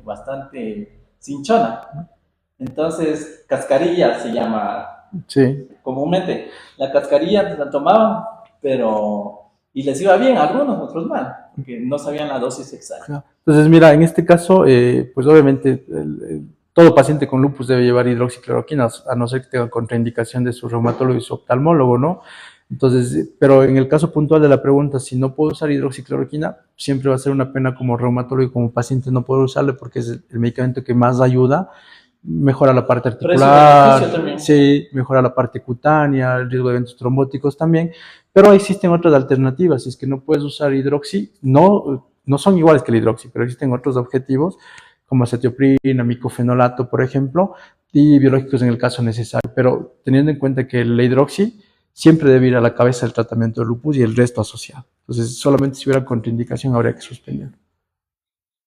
bastante cinchona. Entonces, cascarilla se llama Sí. comúnmente. La cascarilla la tomaban, y les iba bien a algunos, otros mal, porque no sabían la dosis exacta. Entonces, mira, en este caso, pues obviamente todo paciente con lupus debe llevar hidroxicloroquina, a no ser que tenga contraindicación de su reumatólogo y su oftalmólogo, ¿no? Entonces, pero en el caso puntual de la pregunta, si no puedo usar hidroxicloroquina, siempre va a ser una pena como reumatólogo y como paciente no poder usarle porque es el medicamento que más ayuda, mejora la parte articular, sí, mejora la parte cutánea, el riesgo de eventos trombóticos también, pero existen otras alternativas. Si es que no puedes usar hidroxi, no son iguales que el hidroxi, pero existen otros objetivos como acetioprina, micofenolato, por ejemplo, y biológicos en el caso necesario. Pero teniendo en cuenta que el hidroxi siempre debe ir a la cabeza del tratamiento del lupus y el resto asociado. Entonces, solamente si hubiera contraindicación habría que suspenderlo.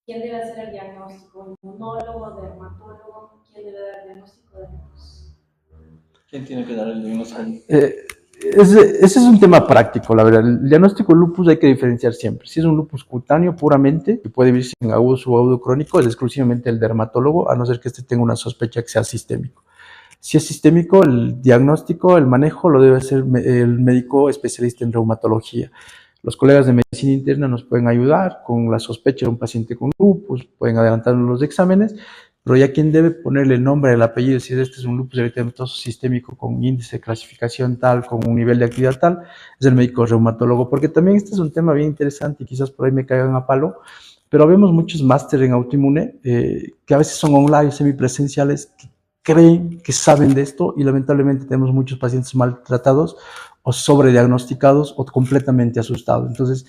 ¿Quién debe hacer el diagnóstico? ¿Inmunólogo, dermatólogo? ¿Quién debe dar el diagnóstico de lupus? ¿Quién tiene que dar el diagnóstico? Ese es un tema práctico, la verdad. El diagnóstico de lupus hay que diferenciar siempre. Si es un lupus cutáneo puramente, que puede vivirse en agudo, subagudo, crónico, es exclusivamente el dermatólogo, a no ser que este tenga una sospecha que sea sistémico. Si es sistémico, el diagnóstico, el manejo lo debe hacer el médico especialista en reumatología. Los colegas de medicina interna nos pueden ayudar con la sospecha de un paciente con lupus, pueden adelantarnos los exámenes, pero ya quien debe ponerle el nombre, el apellido, si este es un lupus eritematoso sistémico con índice de clasificación tal, con un nivel de actividad tal, es el médico reumatólogo, porque también este es un tema bien interesante y quizás por ahí me caigan a palo, pero vemos muchos másteres en autoinmune que a veces son online, semipresenciales, que creen que saben de esto y lamentablemente tenemos muchos pacientes maltratados o sobrediagnosticados o completamente asustados. Entonces,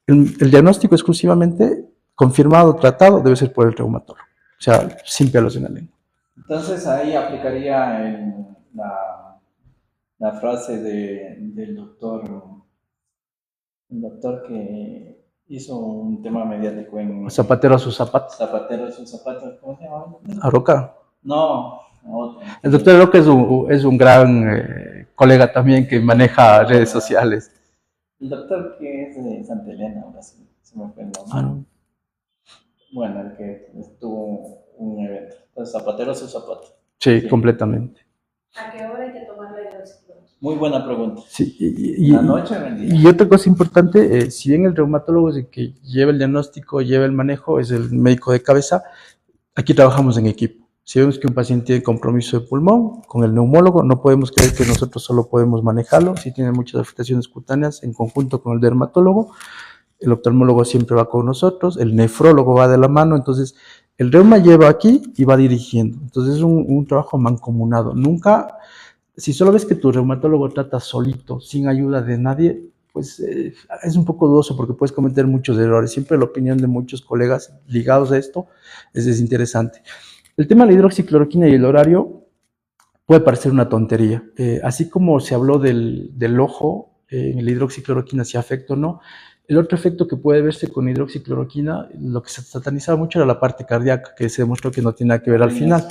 el diagnóstico exclusivamente confirmado, tratado, debe ser por el reumatólogo. O sea, sin pelos en la lengua. Entonces ahí aplicaría la frase del doctor, el doctor que hizo un tema mediático en... Zapatero a sus zapatos. Zapatero a sus zapatos, ¿cómo se llama? Aroca. No, otro. El doctor Aroca es un gran colega también que maneja redes sociales. El doctor que es de Santa Elena, ahora sí, se me fue el nombre. No. Bueno, el que estuvo un evento. Entonces, zapatero a sus zapatos. Sí, completamente. ¿A qué hora hay que tomar la hidroxicloroquina? Muy buena pregunta. Sí, ¿La noche o el día? Y otra cosa importante, si bien el reumatólogo es el que lleva el diagnóstico, lleva el manejo, es el médico de cabeza, aquí trabajamos en equipo. Si vemos que un paciente tiene compromiso de pulmón, con el neumólogo, no podemos creer que nosotros solo podemos manejarlo. Si tiene muchas afectaciones cutáneas, en conjunto con el dermatólogo, el oftalmólogo siempre va con nosotros, el nefrólogo va de la mano, entonces el reuma lleva aquí y va dirigiendo. Entonces es un trabajo mancomunado. Nunca, si solo ves que tu reumatólogo trata solito, sin ayuda de nadie, pues es un poco dudoso porque puedes cometer muchos errores. Siempre la opinión de muchos colegas ligados a esto es interesante. El tema de la hidroxicloroquina y el horario puede parecer una tontería. Así como se habló del ojo, en la hidroxicloroquina si afecta o no, el otro efecto que puede verse con hidroxicloroquina, lo que se satanizaba mucho era la parte cardíaca, que se demostró que no tiene nada que ver al final.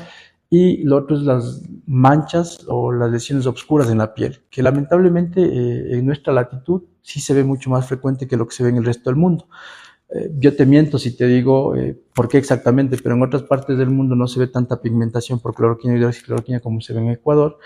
Y lo otro es las manchas o las lesiones oscuras en la piel, que lamentablemente en nuestra latitud sí se ve mucho más frecuente que lo que se ve en el resto del mundo. Yo te miento si te digo por qué exactamente, pero en otras partes del mundo no se ve tanta pigmentación por cloroquina y hidroxicloroquina como se ve en Ecuador.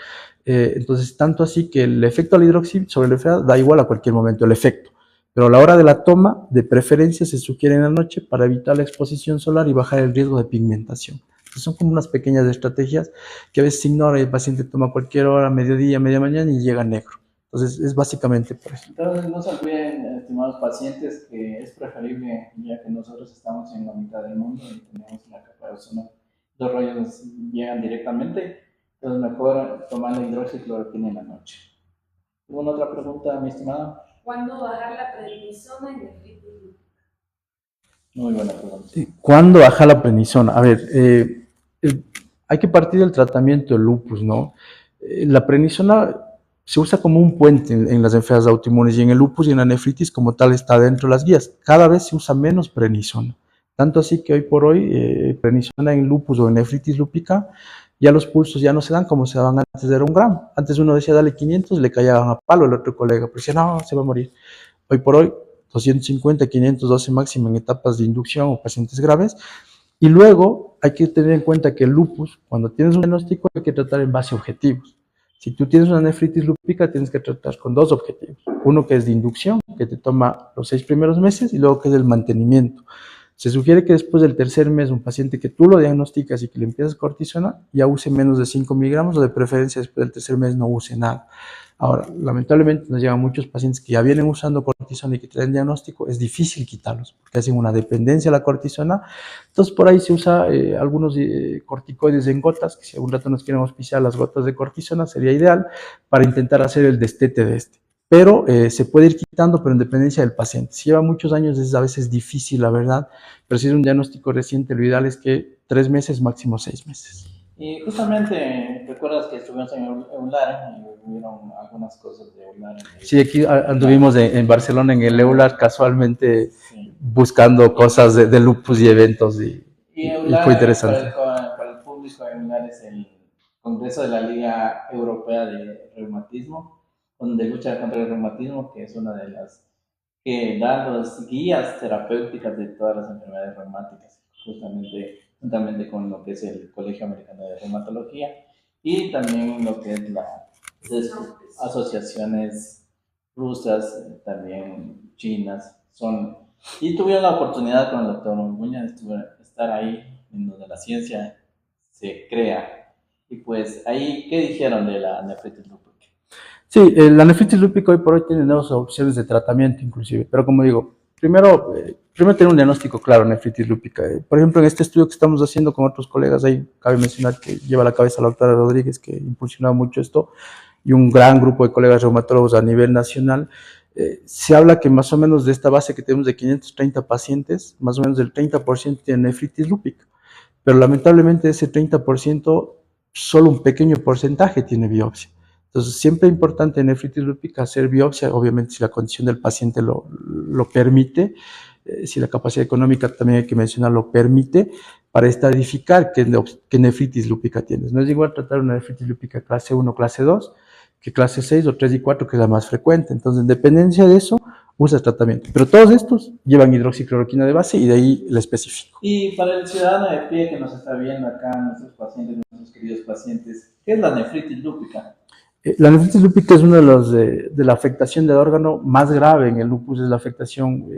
Entonces, tanto así que el efecto al hidroxi sobre la enfermedad da igual a cualquier momento el efecto. Pero a la hora de la toma, de preferencia, se sugiere en la noche para evitar la exposición solar y bajar el riesgo de pigmentación. Entonces, son como unas pequeñas estrategias que a veces se ignora y el paciente toma cualquier hora, mediodía, media mañana y llega negro. Entonces, es básicamente por eso. Entonces, no se olviden, estimados pacientes, que es preferible, ya que nosotros estamos en la mitad del mundo y tenemos una capa de ozono, los rayos nos llegan directamente, entonces mejor tomar la hidroxicloroquina en la noche. ¿Alguna otra pregunta, mi estimada? ¿Cuándo bajar la prednisona en nefritis lúpica? Muy buena pregunta. ¿Cuándo baja la prednisona? A ver, hay que partir del tratamiento del lupus, ¿no? La prednisona se usa como un puente en las enfermedades autoinmunes y en el lupus y en la nefritis como tal está dentro de las guías. Cada vez se usa menos prednisona. Tanto así que hoy por hoy, prednisona en lupus o en nefritis lúpica, ya los pulsos ya no se dan como se daban antes, era 1 gramo. Antes uno decía dale 500, le callaban a palo el otro colega, pero decía no, se va a morir. Hoy por hoy, 250, 512 máximo en etapas de inducción o pacientes graves. Y luego hay que tener en cuenta que el lupus, cuando tienes un diagnóstico, hay que tratar en base a objetivos. Si tú tienes una nefritis lúpica, tienes que tratar con 2 objetivos. Uno que es de inducción, que te toma los 6 primeros meses, y luego que es el mantenimiento. Se sugiere que después del tercer mes, un paciente que tú lo diagnosticas y que le empiezas cortisona, ya use menos de 5 miligramos o de preferencia después del tercer mes no use nada. Ahora, lamentablemente nos llegan muchos pacientes que ya vienen usando cortisona y que traen diagnóstico, es difícil quitarlos porque hacen una dependencia a la cortisona. Entonces por ahí se usa algunos corticoides en gotas, que si algún rato nos quieren auspiciar las gotas de cortisona sería ideal para intentar hacer el destete de este. Pero se puede ir quitando, pero en dependencia del paciente. Si lleva muchos años es a veces difícil, la verdad, pero si es un diagnóstico reciente, lo ideal es que 3 meses, máximo 6 meses. Y justamente, ¿recuerdas que estuvimos en EULAR y hubieron algunas cosas de EULAR? Sí, aquí anduvimos en Barcelona en el EULAR casualmente buscando cosas de lupus y eventos y EULAR, fue interesante. para el público, EULAR es el Congreso de la Liga Europea de Reumatismo, donde lucha contra el reumatismo, que es una de las que da las guías terapéuticas de todas las enfermedades reumáticas, justamente juntamente con lo que es el Colegio Americano de Reumatología y también lo que es las asociaciones rusas, también chinas, y tuvieron la oportunidad con el doctor Munguña de estar ahí en donde la ciencia se crea. Y pues ahí, ¿qué dijeron de la nefritis lúpica? Sí, la nefritis lúpica hoy por hoy tiene nuevas opciones de tratamiento inclusive, pero como digo, primero tener un diagnóstico claro de nefritis lúpica. Por ejemplo, en este estudio que estamos haciendo con otros colegas, ahí cabe mencionar que lleva a la cabeza la doctora Rodríguez, que impulsionó mucho esto, y un gran grupo de colegas reumatólogos a nivel nacional. Se habla que más o menos de esta base que tenemos de 530 pacientes, más o menos el 30% tiene nefritis lúpica, pero lamentablemente de ese 30%, solo un pequeño porcentaje tiene biopsia. Entonces, siempre es importante en nefritis lúpica hacer biopsia, obviamente si la condición del paciente lo permite, si la capacidad económica también hay que mencionar lo permite, para estadificar qué nefritis lúpica tienes. No es igual tratar una nefritis lúpica clase 1, clase 2, que clase 6 o 3 y 4, que es la más frecuente. Entonces, en dependencia de eso, usa tratamiento. Pero todos estos llevan hidroxicloroquina de base y de ahí la especifico. Y para el ciudadano de pie que nos está viendo acá, nuestros pacientes, nuestros queridos pacientes, ¿qué es la nefritis lúpica? La nefritis lúpica es uno de la afectación del órgano más grave en el lupus, es la afectación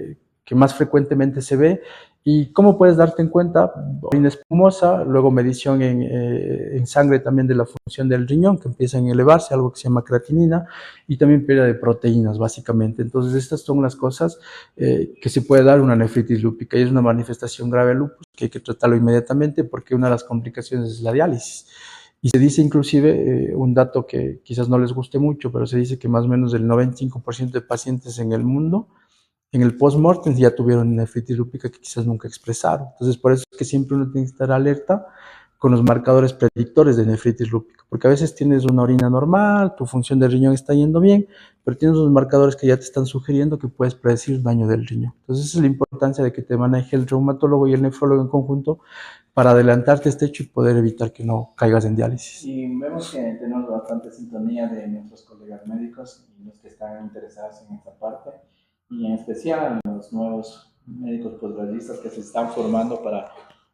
que más frecuentemente se ve. ¿Y cómo puedes darte en cuenta? Orina espumosa, luego medición en sangre también de la función del riñón, que empieza a elevarse, algo que se llama creatinina, y también pérdida de proteínas, básicamente. Entonces, estas son las cosas que se puede dar una nefritis lúpica, y es una manifestación grave del lupus que hay que tratarlo inmediatamente porque una de las complicaciones es la diálisis. Y se dice inclusive, un dato que quizás no les guste mucho, pero se dice que más o menos el 95% de pacientes en el mundo, en el post-mortem ya tuvieron nefritis lúpica que quizás nunca expresaron. Entonces, por eso es que siempre uno tiene que estar alerta con los marcadores predictores de nefritis lúpica, porque a veces tienes una orina normal, tu función del riñón está yendo bien, pero tienes unos marcadores que ya te están sugiriendo que puedes predecir daño del riñón. Entonces, esa es la importancia de que te maneje el reumatólogo y el nefrólogo en conjunto para adelantarte este hecho y poder evitar que no caigas en diálisis. Y vemos que tenemos bastante sintonía de nuestros colegas médicos y los que están interesados en esta parte, y en especial los nuevos médicos posgradistas que se están formando para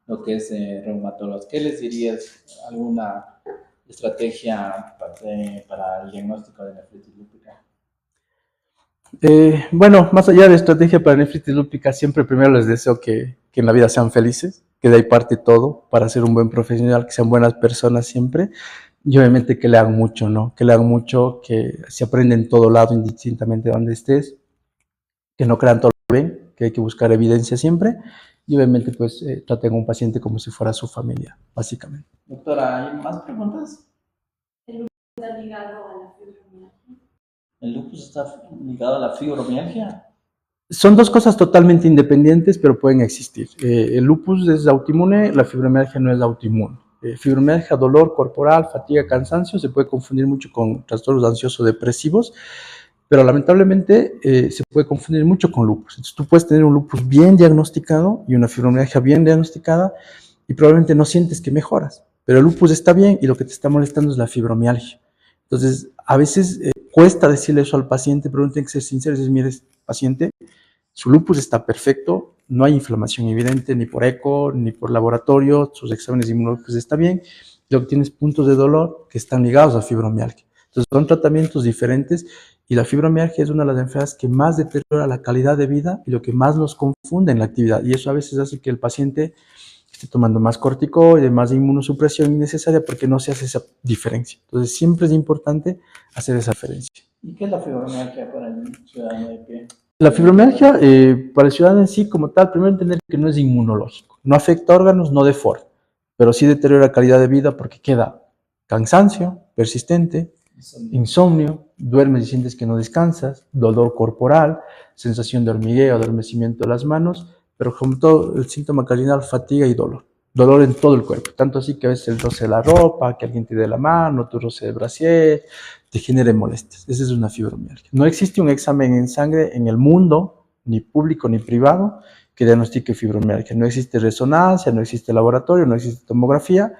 lo que es reumatólogos. ¿Qué les dirías? ¿Alguna estrategia para el diagnóstico de nefritis lúpica? Bueno, más allá de estrategia para nefritis lúpica, siempre primero les deseo que en la vida sean felices, que de ahí parte todo para ser un buen profesional, que sean buenas personas siempre, y obviamente que lean mucho, ¿no? Que lean mucho, que se aprende en todo lado, indistintamente de donde estés, que no crean todo lo que ven, que hay que buscar evidencia siempre, y obviamente pues traten a un paciente como si fuera su familia, básicamente. Doctora, ¿hay más preguntas? ¿El lupus está ligado a la fibromialgia? ¿El lupus está ligado a la fibromialgia? Son dos cosas totalmente independientes, pero pueden existir. El lupus es autoinmune, la fibromialgia no es autoinmune. Fibromialgia, dolor corporal, fatiga, cansancio, se puede confundir mucho con trastornos ansioso-depresivos, pero lamentablemente se puede confundir mucho con lupus. Entonces tú puedes tener un lupus bien diagnosticado y una fibromialgia bien diagnosticada y probablemente no sientes que mejoras, pero el lupus está bien y lo que te está molestando es la fibromialgia. Entonces, a veces cuesta decirle eso al paciente, pero uno tiene que ser sincero y decir, mire, paciente, su lupus está perfecto, no hay inflamación evidente ni por eco, ni por laboratorio, sus exámenes inmunológicos están bien, lo que tiene es puntos de dolor que están ligados a fibromialgia. Entonces son tratamientos diferentes y la fibromialgia es una de las enfermedades que más deteriora la calidad de vida y lo que más nos confunde en la actividad. Y eso a veces hace que el paciente esté tomando más corticoides, más inmunosupresión innecesaria porque no se hace esa diferencia. Entonces siempre es importante hacer esa diferencia. ¿Y qué es la fibromialgia para el ciudadano de pie? La fibromialgia, para el ciudadano en sí como tal, primero entender que no es inmunológico, no afecta órganos, no deforma, pero sí deteriora calidad de vida porque queda cansancio persistente, insomnio, duermes y sientes que no descansas, dolor corporal, sensación de hormigueo, adormecimiento de las manos, pero como todo el síntoma cardinal, fatiga y dolor. Dolor en todo el cuerpo, tanto así que a veces el roce de la ropa, que alguien te dé la mano, tu roce de brasier, te genere molestias. Esa es una fibromialgia. No existe un examen en sangre en el mundo, ni público ni privado, que diagnostique fibromialgia. No existe resonancia, no existe laboratorio, no existe tomografía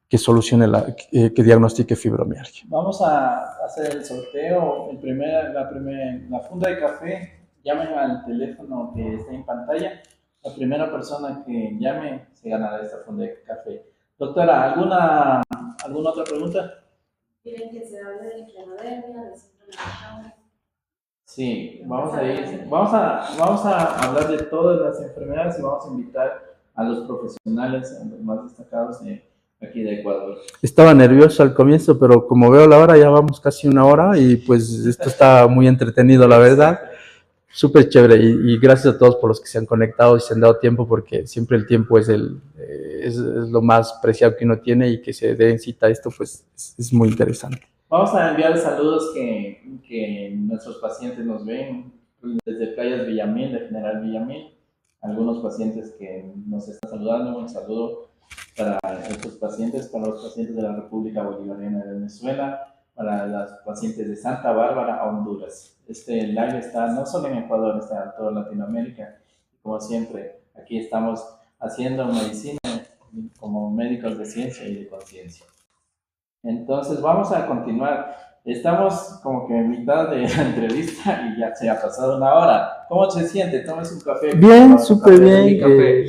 que solucione que diagnostique fibromialgia. Vamos a hacer el sorteo. La funda de café, llamen al teléfono que está en pantalla. La primera persona que llame se ganará esta funda de café. Doctora, ¿alguna otra pregunta? Quieren que se hable de clenodermia, de síndrome de Down. Sí, vamos a hablar de todas las enfermedades y vamos a invitar a los profesionales, a los más destacados de aquí de Ecuador. Estaba nervioso al comienzo, pero como veo la hora, ya vamos casi una hora y pues esto está muy entretenido, la verdad. Súper chévere y gracias a todos por los que se han conectado y se han dado tiempo porque siempre el tiempo es lo más preciado que uno tiene y que se dé cita a esto pues es muy interesante. Vamos a enviar saludos que nuestros pacientes nos ven desde Playas Villamil, de General Villamil. Algunos pacientes que nos están saludando, un saludo para estos pacientes, para los pacientes de la República Bolivariana de Venezuela, para los pacientes de Santa Bárbara, Honduras. Este live está no solo en Ecuador, está en toda Latinoamérica. Como siempre, aquí estamos haciendo medicina como médicos de ciencia y de conciencia. Entonces vamos a continuar. Estamos como que en mitad de la entrevista y ya se ha pasado una hora. ¿Cómo se siente? Tomes un café. Bien, súper bien.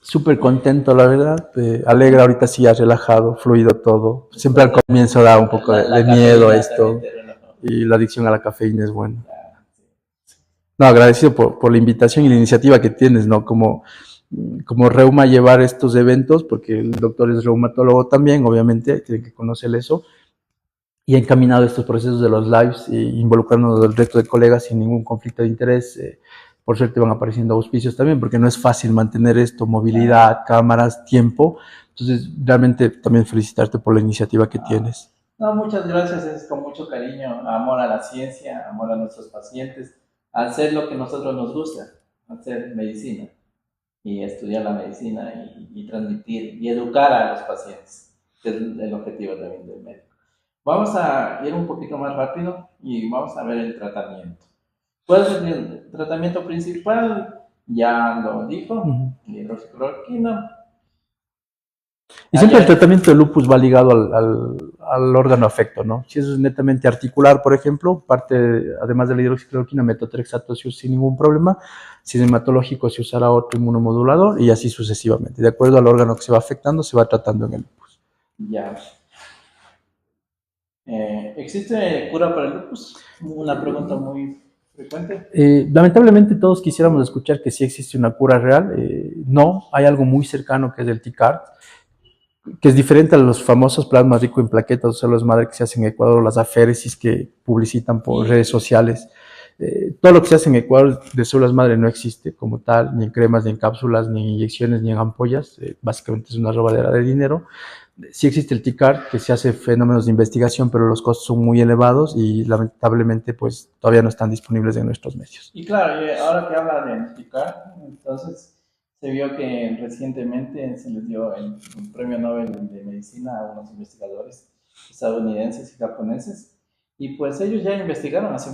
Súper contento, la verdad. Alegra, ahorita sí ya relajado, fluido todo. Siempre al comienzo da un poco de miedo esto. Y la adicción a la cafeína es buena. No, agradecido por la invitación y la iniciativa que tienes, ¿no? Como reuma llevar estos eventos, porque el doctor es reumatólogo también, obviamente, tiene que conocer eso. Y ha encaminado estos procesos de los lives, involucrándonos del resto de colegas sin ningún conflicto de interés. Por suerte van apareciendo auspicios también, porque no es fácil mantener esto, movilidad, cámaras, tiempo. Entonces, realmente también felicitarte por la iniciativa que tienes. No, muchas gracias, es con mucho cariño, amor a la ciencia, amor a nuestros pacientes, hacer lo que a nosotros nos gusta, hacer medicina y estudiar la medicina y transmitir y educar a los pacientes, que es el objetivo también del médico. Vamos a ir un poquito más rápido y vamos a ver el tratamiento. ¿Cuál es el tratamiento principal? Ya lo dijo, hidroxicloroquina. Y siempre el tratamiento de lupus va ligado al órgano afecto, ¿no? Si es netamente articular, por ejemplo, además de la hidroxicloroquina, metotrexato se usa sin ningún problema. Si es hematológico, se usará otro inmunomodulador y así sucesivamente. De acuerdo al órgano que se va afectando, se va tratando en el lupus. Ya. ¿Existe cura para el lupus? Una pregunta muy frecuente. Lamentablemente todos quisiéramos escuchar que sí existe una cura real. No, hay algo muy cercano que es el TCAR, que es diferente a los famosos plasmas ricos en plaquetas o células madre que se hacen en Ecuador, las aféresis que publicitan por redes sociales. Todo lo que se hace en Ecuador de células madre no existe como tal, ni en cremas, ni en cápsulas, ni en inyecciones, ni en ampollas. Básicamente es una robadera de dinero. Sí existe el TICAR, que se hace fenómenos de investigación, pero los costos son muy elevados y lamentablemente pues todavía no están disponibles en nuestros medios. Y claro, y ahora que habla de explicar, entonces se vio que recientemente se les dio el premio Nobel de Medicina a unos investigadores estadounidenses y japoneses, y pues ellos ya investigaron hace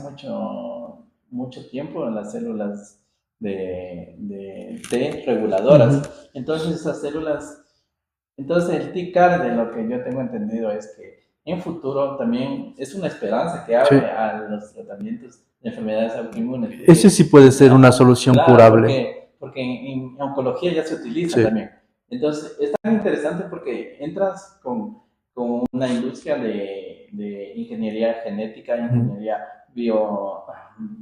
mucho tiempo en las células de T reguladoras. Entonces esas células, entonces el TICAR, de lo que yo tengo entendido, es que en futuro también es una esperanza que abre a los tratamientos de enfermedades autoinmunes. Ese sí puede ser una solución curable. Porque en oncología ya se utiliza también. Entonces es tan interesante porque entras con una industria de ingeniería genética, ingeniería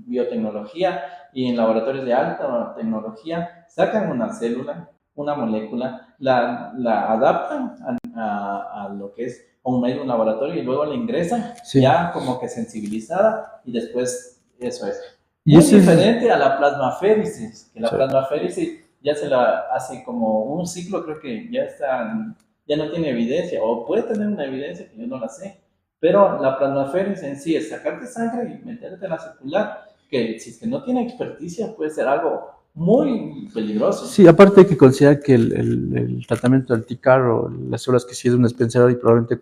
biotecnología, y en laboratorios de alta tecnología sacan una célula, una molécula, la adaptan a lo que es un medio, un laboratorio, y luego la ingresan ya como que sensibilizada, y después eso es. Y es diferente a la plasmaféresis, que la plasmaféresis ya se la hace como un ciclo, creo que ya no tiene evidencia, o puede tener una evidencia que yo no la sé, pero la plasmaféresis en sí es sacarte sangre y meterte en la circular, que si es que no tiene experticia puede ser algo muy peligroso. Sí, aparte hay que considerar que el tratamiento del TICAR o las células que sí es un dispensador y probablemente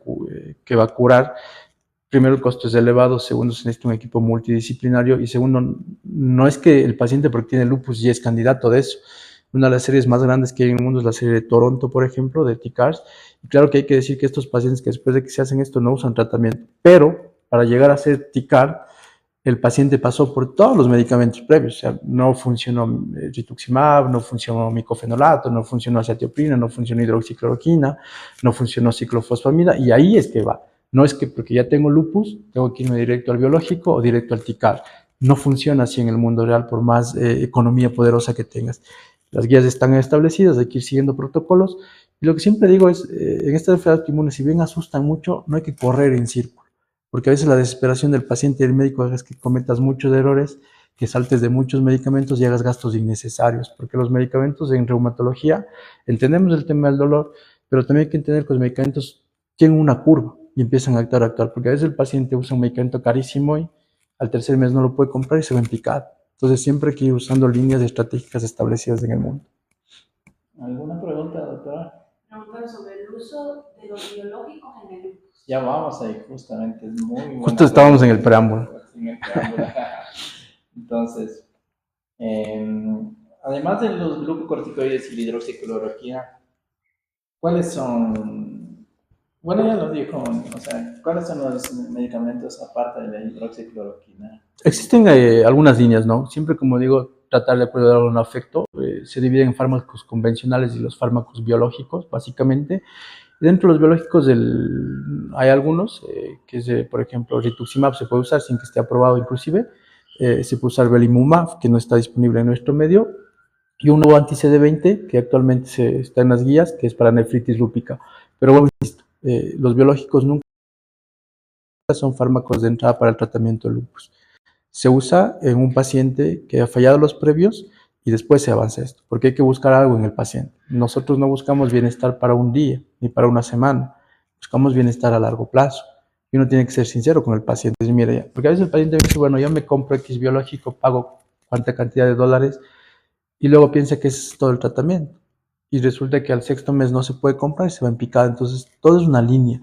que va a curar, primero el costo es elevado, segundo se necesita un equipo multidisciplinario y segundo, no es que el paciente porque tiene lupus ya es candidato de eso. Una de las series más grandes que hay en el mundo es la serie de Toronto, por ejemplo, de TICARs. Y claro que hay que decir que estos pacientes que después de que se hacen esto no usan tratamiento, pero para llegar a ser TICAR, el paciente pasó por todos los medicamentos previos, o sea, no funcionó rituximab, no funcionó micofenolato, no funcionó acetioprina, no funcionó hidroxicloroquina, no funcionó ciclofosfamida, y ahí es que va. No es que porque ya tengo lupus, tengo que irme directo al biológico o directo al TICAR. No funciona así en el mundo real, por más economía poderosa que tengas. Las guías están establecidas, hay que ir siguiendo protocolos, y lo que siempre digo es, en estas enfermedades inmunes, si bien asustan mucho, no hay que correr en círculo, porque a veces la desesperación del paciente y del médico es que cometas muchos errores, que saltes de muchos medicamentos y hagas gastos innecesarios, porque los medicamentos en reumatología, entendemos el tema del dolor, pero también hay que entender que los medicamentos tienen una curva y empiezan a actuar, porque a veces el paciente usa un medicamento carísimo y al tercer mes no lo puede comprar y se va en picada. Entonces siempre hay que ir usando líneas estratégicas establecidas en el mundo. ¿Alguna pregunta, doctora? Preguntan sobre el uso de los biológicos en el lupus. Ya vamos ahí, justamente, es muy buena. Justo estábamos en el preámbulo. Entonces, además de los glucocorticoides y la hidroxicloroquina, ¿cuáles son? Bueno, ya lo dijo, o sea, ¿cuáles son los medicamentos aparte de la hidroxicloroquina? Existen algunas líneas, ¿no? Siempre, como digo, tratar de acuerdo a un efecto. Se dividen en fármacos convencionales y los fármacos biológicos, básicamente. Dentro de los biológicos hay algunos, que es, por ejemplo, rituximab se puede usar sin que esté aprobado inclusive. Se puede usar belimumab, que no está disponible en nuestro medio. Y un nuevo anti-CD20, que actualmente está en las guías, que es para nefritis lúpica. Pero bueno, los biológicos nunca son fármacos de entrada para el tratamiento del lupus. Se usa en un paciente que ha fallado los previos y después se avanza esto, porque hay que buscar algo en el paciente. Nosotros no buscamos bienestar para un día ni para una semana, buscamos bienestar a largo plazo. Y uno tiene que ser sincero con el paciente. Y mire, porque a veces el paciente dice, bueno, yo me compro X biológico, pago cuánta cantidad de dólares y luego piensa que es todo el tratamiento. Y resulta que al sexto mes no se puede comprar y se va en picada. Entonces, todo es una línea.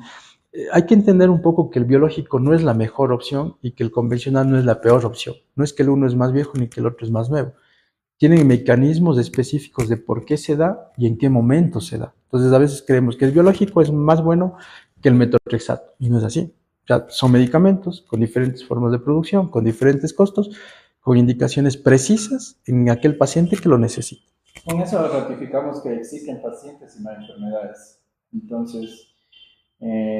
Hay que entender un poco que el biológico no es la mejor opción y que el convencional no es la peor opción. No es que el uno es más viejo ni que el otro es más nuevo. Tienen mecanismos específicos de por qué se da y en qué momento se da. Entonces a veces creemos que el biológico es más bueno que el metotrexato y no es así. O sea, son medicamentos con diferentes formas de producción, con diferentes costos, con indicaciones precisas en aquel paciente que lo necesita. Con eso ratificamos que existen pacientes y no enfermedades. Entonces,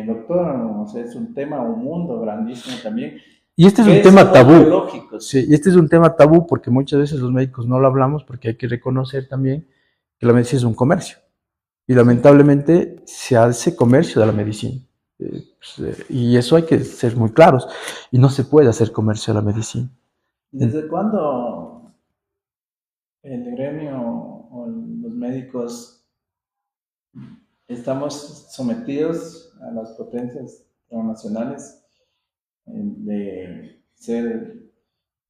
doctor, o sea, es un tema, un mundo grandísimo también. Y este es un tema tabú. Sí, y este es un tema tabú porque muchas veces los médicos no lo hablamos porque hay que reconocer también que la medicina es un comercio. Y lamentablemente se hace comercio de la medicina. Y eso hay que ser muy claros. Y no se puede hacer comercio de la medicina. ¿Desde cuándo el gremio o los médicos estamos sometidos a las potencias transnacionales de ser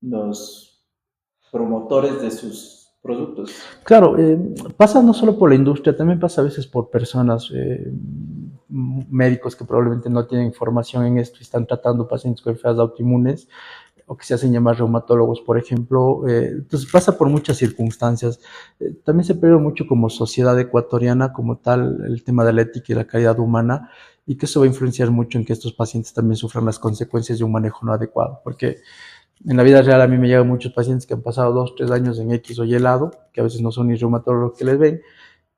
los promotores de sus productos. Claro, pasa no solo por la industria, también pasa a veces por personas, médicos que probablemente no tienen información en esto y están tratando pacientes con enfermedades autoinmunes o que se hacen llamar reumatólogos, por ejemplo. Entonces pasa por muchas circunstancias. También se pierde mucho como sociedad ecuatoriana, como tal, el tema de la ética y la calidad humana, y que eso va a influenciar mucho en que estos pacientes también sufran las consecuencias de un manejo no adecuado, porque en la vida real a mí me llegan muchos pacientes que han pasado 2, 3 años en X o Y lado, que a veces no son ni reumatólogos que les ven,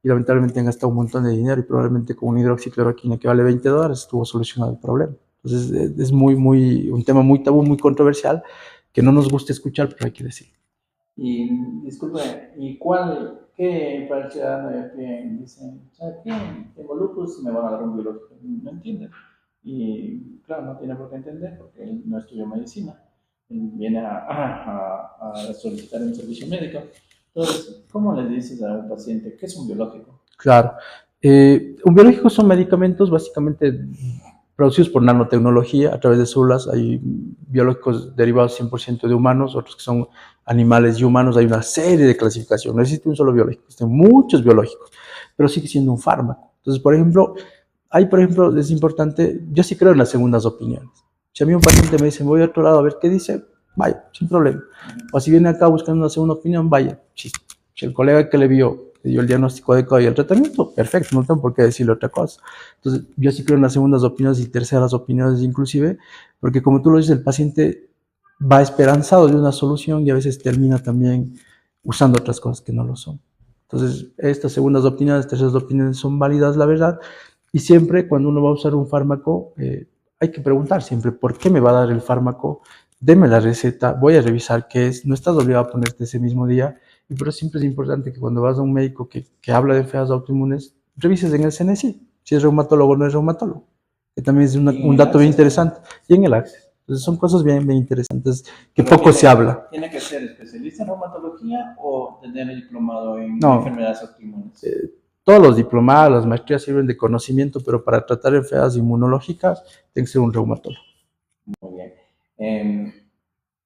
y lamentablemente han gastado un montón de dinero y probablemente con una hidroxicloroquina que vale $20 estuvo solucionado el problema. Entonces es un tema muy tabú, muy controversial, que no nos gusta escuchar, pero hay que decir. Y disculpe, qué para el ciudadano de a pie dicen, ¿sabes qué? Tengo lupus, me van a dar un biológico? No entiende. Y claro, no tiene por qué entender porque él no estudió medicina. Él viene a solicitar un servicio médico. Entonces, ¿cómo le dices a un paciente qué es un biológico? Claro. Un biológico son medicamentos básicamente producidos por nanotecnología a través de células. Hay biológicos derivados 100% de humanos, otros que son animales y humanos. Hay una serie de clasificaciones. No existe un solo biológico, existen muchos biológicos, pero sigue siendo un fármaco. Entonces, por ejemplo, es importante, yo sí creo en las segundas opiniones. Si a mí un paciente me dice, voy a otro lado a ver qué dice, vaya, sin problema. O si viene acá buscando una segunda opinión, vaya. Si el colega que le vio le dio el diagnóstico adecuado y el tratamiento, perfecto, no tengo por qué decirle otra cosa. Entonces, yo sí creo en las segundas opiniones y terceras opiniones inclusive, porque como tú lo dices, el paciente va esperanzado de una solución y a veces termina también usando otras cosas que no lo son. Entonces, estas segundas opiniones, terceras opiniones son válidas, la verdad, y siempre cuando uno va a usar un fármaco, hay que preguntar siempre, ¿por qué me va a dar el fármaco? Deme la receta, voy a revisar qué es, no estás obligado a ponerte ese mismo día, y por eso siempre es importante que cuando vas a un médico que habla de enfermedades autoinmunes, revises en el CNSI, si es reumatólogo o no es reumatólogo, que también es un dato bien interesante, y en el Access. Entonces son cosas bien, bien interesantes que poco se habla. ¿Tiene que ser especialista en reumatología o tener el diplomado en No, enfermedades autoinmunes? Todos los diplomados, las maestrías sirven de conocimiento, pero para tratar enfermedades inmunológicas tiene que ser un reumatólogo. Muy bien.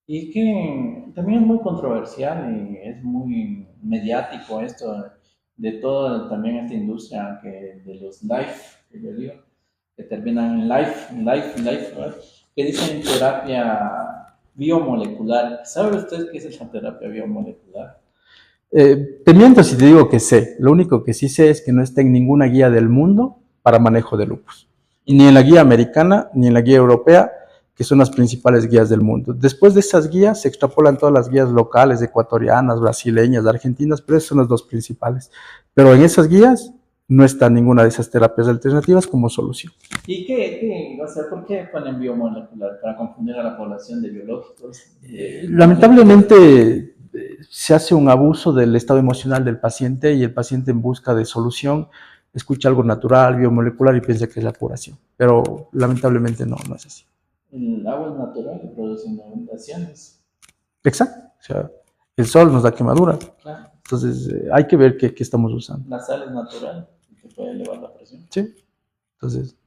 Y que también es muy controversial y es muy mediático esto de toda también esta industria que de los life, que yo digo, que terminan en life, ¿verdad? Que dicen terapia biomolecular. ¿Sabe usted qué es esa terapia biomolecular? Te miento si te digo que sé. Lo único que sí sé es que no está en ninguna guía del mundo para manejo de lupus. Ni en la guía americana, ni en la guía europea, que son las principales guías del mundo. Después de esas guías se extrapolan todas las guías locales, ecuatorianas, brasileñas, argentinas, pero esas son las dos principales. Pero en esas guías no está ninguna de esas terapias alternativas como solución. O sea, por qué ponen biomolecular? ¿Para confundir a la población de biológicos? Lamentablemente se hace un abuso del estado emocional del paciente y el paciente en busca de solución escucha algo natural, biomolecular y piensa que es la curación. Pero lamentablemente no es así. El agua es natural y produce inundaciones. Exacto. O sea, el sol nos da quemadura. Claro. Entonces hay que ver qué estamos usando. La sal es natural y que puede elevar la presión. Sí. Entonces.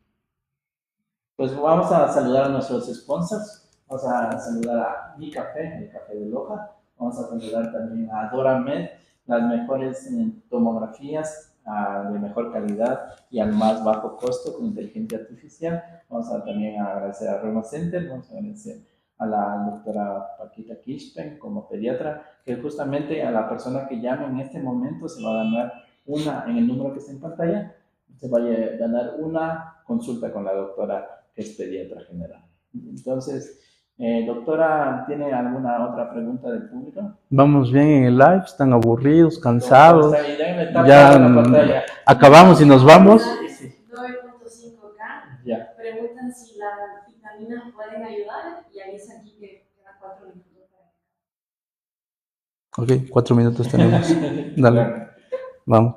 Pues vamos a saludar a nuestros sponsors. Vamos a saludar a Mi Café, el café de Loja. Vamos a saludar también a DoraMed, las mejores tomografías de mejor calidad y al más bajo costo con inteligencia artificial. Vamos a también agradecer a Reuma Center, vamos a agradecer a la doctora Paquita Kishpen como pediatra, que justamente a la persona que llame en este momento se va a ganar en el número que está en pantalla, se va a ganar una consulta con la doctora que es pediatra general. Entonces, doctora, ¿tiene alguna otra pregunta del público? Vamos bien en el live, están aburridos, cansados. Ya acabamos y nos vamos. 9.5K. Ya. Preguntan si las vitaminas pueden ayudar y avisan aquí que quedan 4 minutos. Ok, 4 minutos tenemos. Dale, vamos.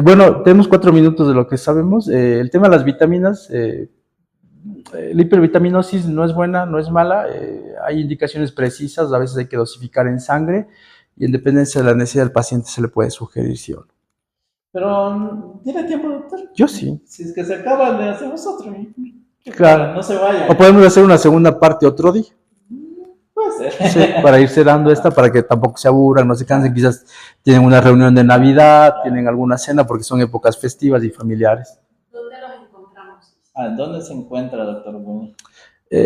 Bueno, tenemos 4 minutos de lo que sabemos. El tema de las vitaminas, la hipervitaminosis no es buena, no es mala. Hay indicaciones precisas, a veces hay que dosificar en sangre y en dependencia de la necesidad del paciente se le puede sugerir sí o no. Pero, ¿tiene tiempo, doctor? Yo sí. Si es que se acaba, le hacemos otro. Claro. No se vaya. O podemos hacer una segunda parte otro día. Puede ser. Sí, para ir cerrando esta, para que tampoco se aburran, no se cansen. Quizás tienen una reunión de Navidad, tienen alguna cena, porque son épocas festivas y familiares. ¿Dónde los encontramos? ¿Dónde se encuentra, doctor Guni?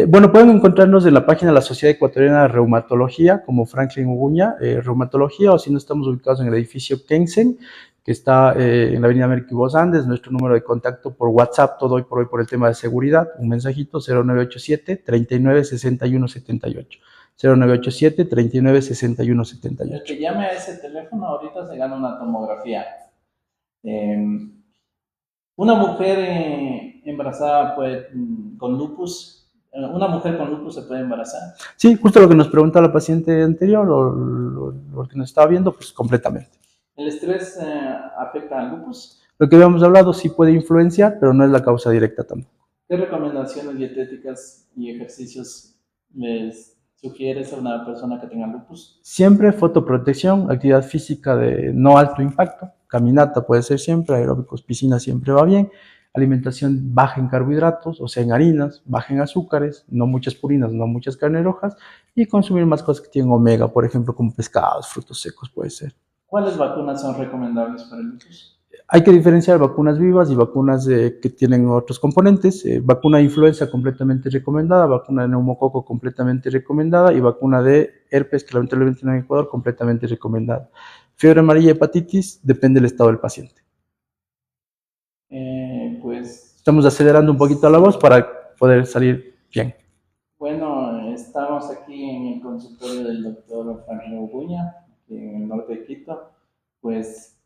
Bueno, pueden encontrarnos en la página de la Sociedad Ecuatoriana de Reumatología, como Franklin Uguña, Reumatología, o si no, estamos ubicados en el edificio Kensen, que está en la avenida Américo y Vos Andes. Nuestro número de contacto por WhatsApp, todo hoy por el tema de seguridad, un mensajito, 0987 39 61 78. 0987 39 61 El 78. que llame a ese teléfono ahorita se gana una tomografía. Una mujer embarazada con lupus, una mujer con lupus se puede embarazar. Sí, justo lo que nos preguntó la paciente anterior, o lo que nos estaba viendo, pues completamente. ¿El estrés afecta al lupus? Lo que habíamos hablado sí puede influenciar, pero no es la causa directa tampoco. ¿Qué recomendaciones dietéticas y ejercicios les sugieres a una persona que tenga lupus? Siempre fotoprotección, actividad física de no alto impacto, caminata puede ser siempre, aeróbicos, piscina siempre va bien, alimentación baja en carbohidratos, o sea, en harinas, baja en azúcares, no muchas purinas, no muchas carnes rojas, y consumir más cosas que tienen omega, por ejemplo, como pescados, frutos secos puede ser. ¿Cuáles vacunas son recomendables para el lupus? Hay que diferenciar vacunas vivas y vacunas que tienen otros componentes. Vacuna de influenza completamente recomendada, vacuna de neumococo completamente recomendada y vacuna de herpes, que lamentablemente no hay en Ecuador, completamente recomendada. Fiebre amarilla y hepatitis, depende del estado del paciente. Pues Estamos acelerando un poquito la voz para poder salir bien. bueno, estamos aquí en el consultorio del doctor Franklin Uguña, en el norte de Quito. Pues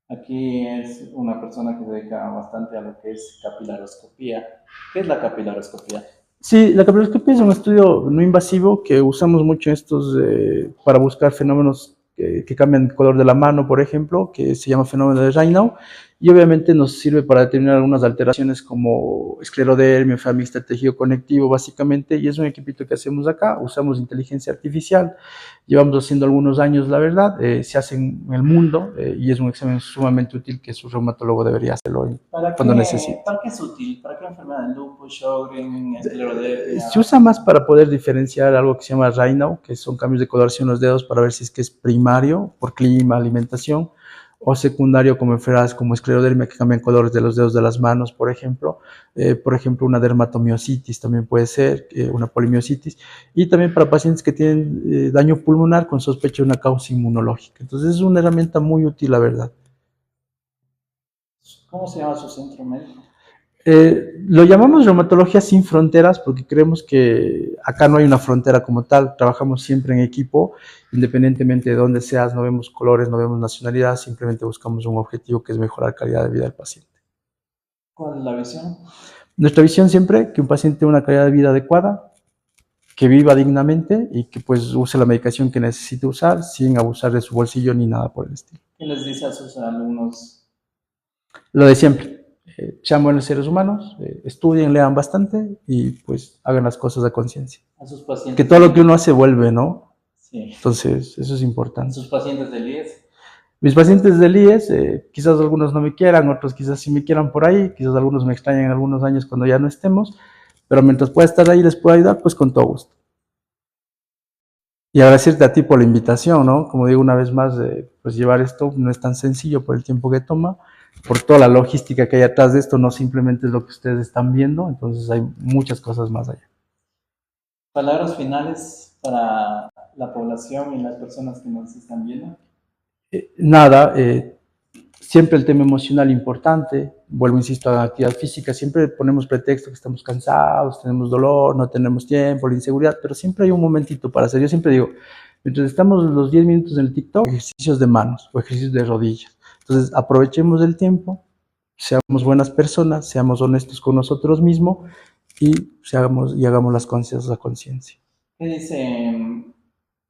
aquí es una persona que se dedica bastante a lo que es capilaroscopía. ¿Qué es la capilaroscopía? Sí, la capilaroscopia es un estudio no invasivo que usamos mucho estos para buscar fenómenos que cambian el color de la mano, por ejemplo, que se llama fenómeno de Raynaud, y obviamente nos sirve para determinar algunas alteraciones como esclerodermia, enfermedad mixta, tejido conectivo, básicamente, y es un equipito que hacemos acá, usamos inteligencia artificial, llevamos haciendo algunos años, la verdad, se hace en el mundo y es un examen sumamente útil que su reumatólogo debería hacerlo cuando necesite. ¿Para qué es útil? ¿Para qué enfermedad? ¿Lupus, Sjögren, esclerodermia? Se usa más para poder diferenciar algo que se llama Raynaud, que son cambios de coloración en los dedos para ver si es que es primario por clima, alimentación, o secundario como enfermedades como esclerodermia que cambian colores de los dedos de las manos, por ejemplo. Una dermatomiositis también puede ser, una polimiositis, y también para pacientes que tienen daño pulmonar con sospecha de una causa inmunológica. Entonces es una herramienta muy útil, la verdad. ¿Cómo se llama su centro médico? Lo llamamos reumatología sin fronteras porque creemos que acá no hay una frontera como tal, trabajamos siempre en equipo, independientemente de dónde seas, no vemos colores, no vemos nacionalidad, simplemente buscamos un objetivo que es mejorar calidad de vida del paciente. ¿Cuál es la visión? Nuestra visión siempre que un paciente tenga una calidad de vida adecuada, que viva dignamente y que pues use la medicación que necesite usar sin abusar de su bolsillo ni nada por el estilo. ¿Qué les dice a sus alumnos? Lo de siempre. Sean buenos seres humanos, estudien, lean bastante y pues hagan las cosas a conciencia. A sus pacientes. Que todo lo que uno hace vuelve, ¿no? Sí. Entonces, eso es A importante. sus pacientes del IES. Mis pacientes del IES, quizás algunos no me quieran, otros quizás sí me quieran por ahí, quizás algunos me extrañen en algunos años cuando ya no estemos, pero mientras pueda estar ahí y les pueda ayudar, pues con todo gusto. Y agradecerte a ti por la invitación, ¿no? Como digo una vez más, pues llevar esto no es tan sencillo por el tiempo que toma, por toda la logística que hay atrás de esto, no simplemente es lo que ustedes están viendo, entonces hay muchas cosas más allá. Palabras finales para la población y las personas que nos están viendo. Nada, siempre el tema emocional importante, vuelvo, insisto, a la actividad física, siempre ponemos pretexto que estamos cansados, tenemos dolor, no tenemos tiempo, la inseguridad, pero siempre hay un momentito para hacer. Yo siempre digo, mientras estamos los 10 minutos en el TikTok, ejercicios de manos o ejercicios de rodillas. Entonces, aprovechemos el tiempo, seamos buenas personas, seamos honestos con nosotros mismos y hagamos las cosas a conciencia. ¿Qué dice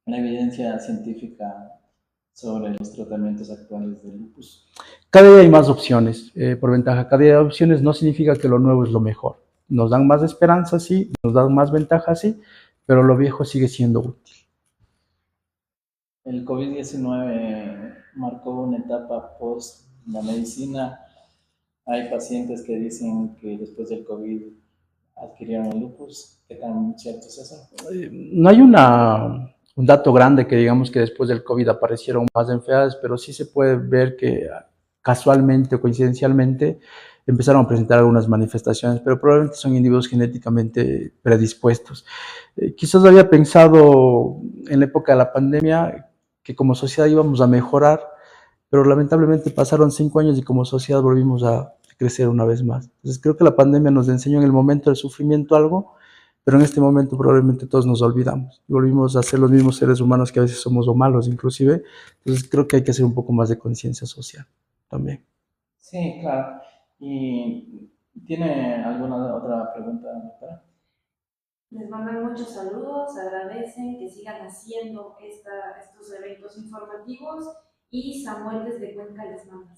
la evidencia científica sobre los tratamientos actuales del lupus? Cada día hay más opciones, por ventaja. Cada día hay opciones no significa que lo nuevo es lo mejor. Nos dan más esperanza, sí, nos dan más ventaja, sí, pero lo viejo sigue siendo útil. El COVID-19 marcó una etapa post la medicina hay pacientes que dicen que después del COVID adquirieron el lupus. ¿Qué tan cierto es eso? No hay un dato grande que digamos que después del COVID aparecieron más enfermedades, pero sí se puede ver que casualmente o coincidencialmente empezaron a presentar algunas manifestaciones, pero probablemente son individuos genéticamente predispuestos. Quizás había pensado en la época de la pandemia que como sociedad íbamos a mejorar, pero lamentablemente pasaron 5 años y como sociedad volvimos a crecer una vez más. Entonces creo que la pandemia nos enseñó en el momento del sufrimiento algo, pero en este momento probablemente todos nos olvidamos y volvimos a ser los mismos seres humanos que a veces somos o malos inclusive. Entonces creo que hay que hacer un poco más de conciencia social también. Sí, claro. ¿Y tiene alguna otra pregunta, doctora? Les mandan muchos saludos, agradecen que sigan haciendo estos eventos informativos y Samuel desde Cuenca les manda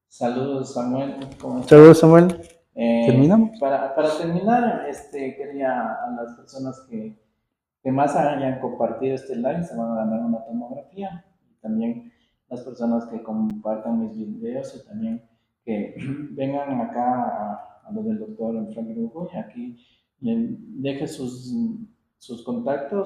saludos. Saludos, Samuel. ¿Cómo estás? Saludos, Samuel. ¿Terminamos? Para terminar, quería a las personas que más hayan compartido este live se van a ganar una tomografía. Y también las personas que compartan mis videos y también que vengan acá a lo del doctor Franklin Ugoya, aquí y deje sus contactos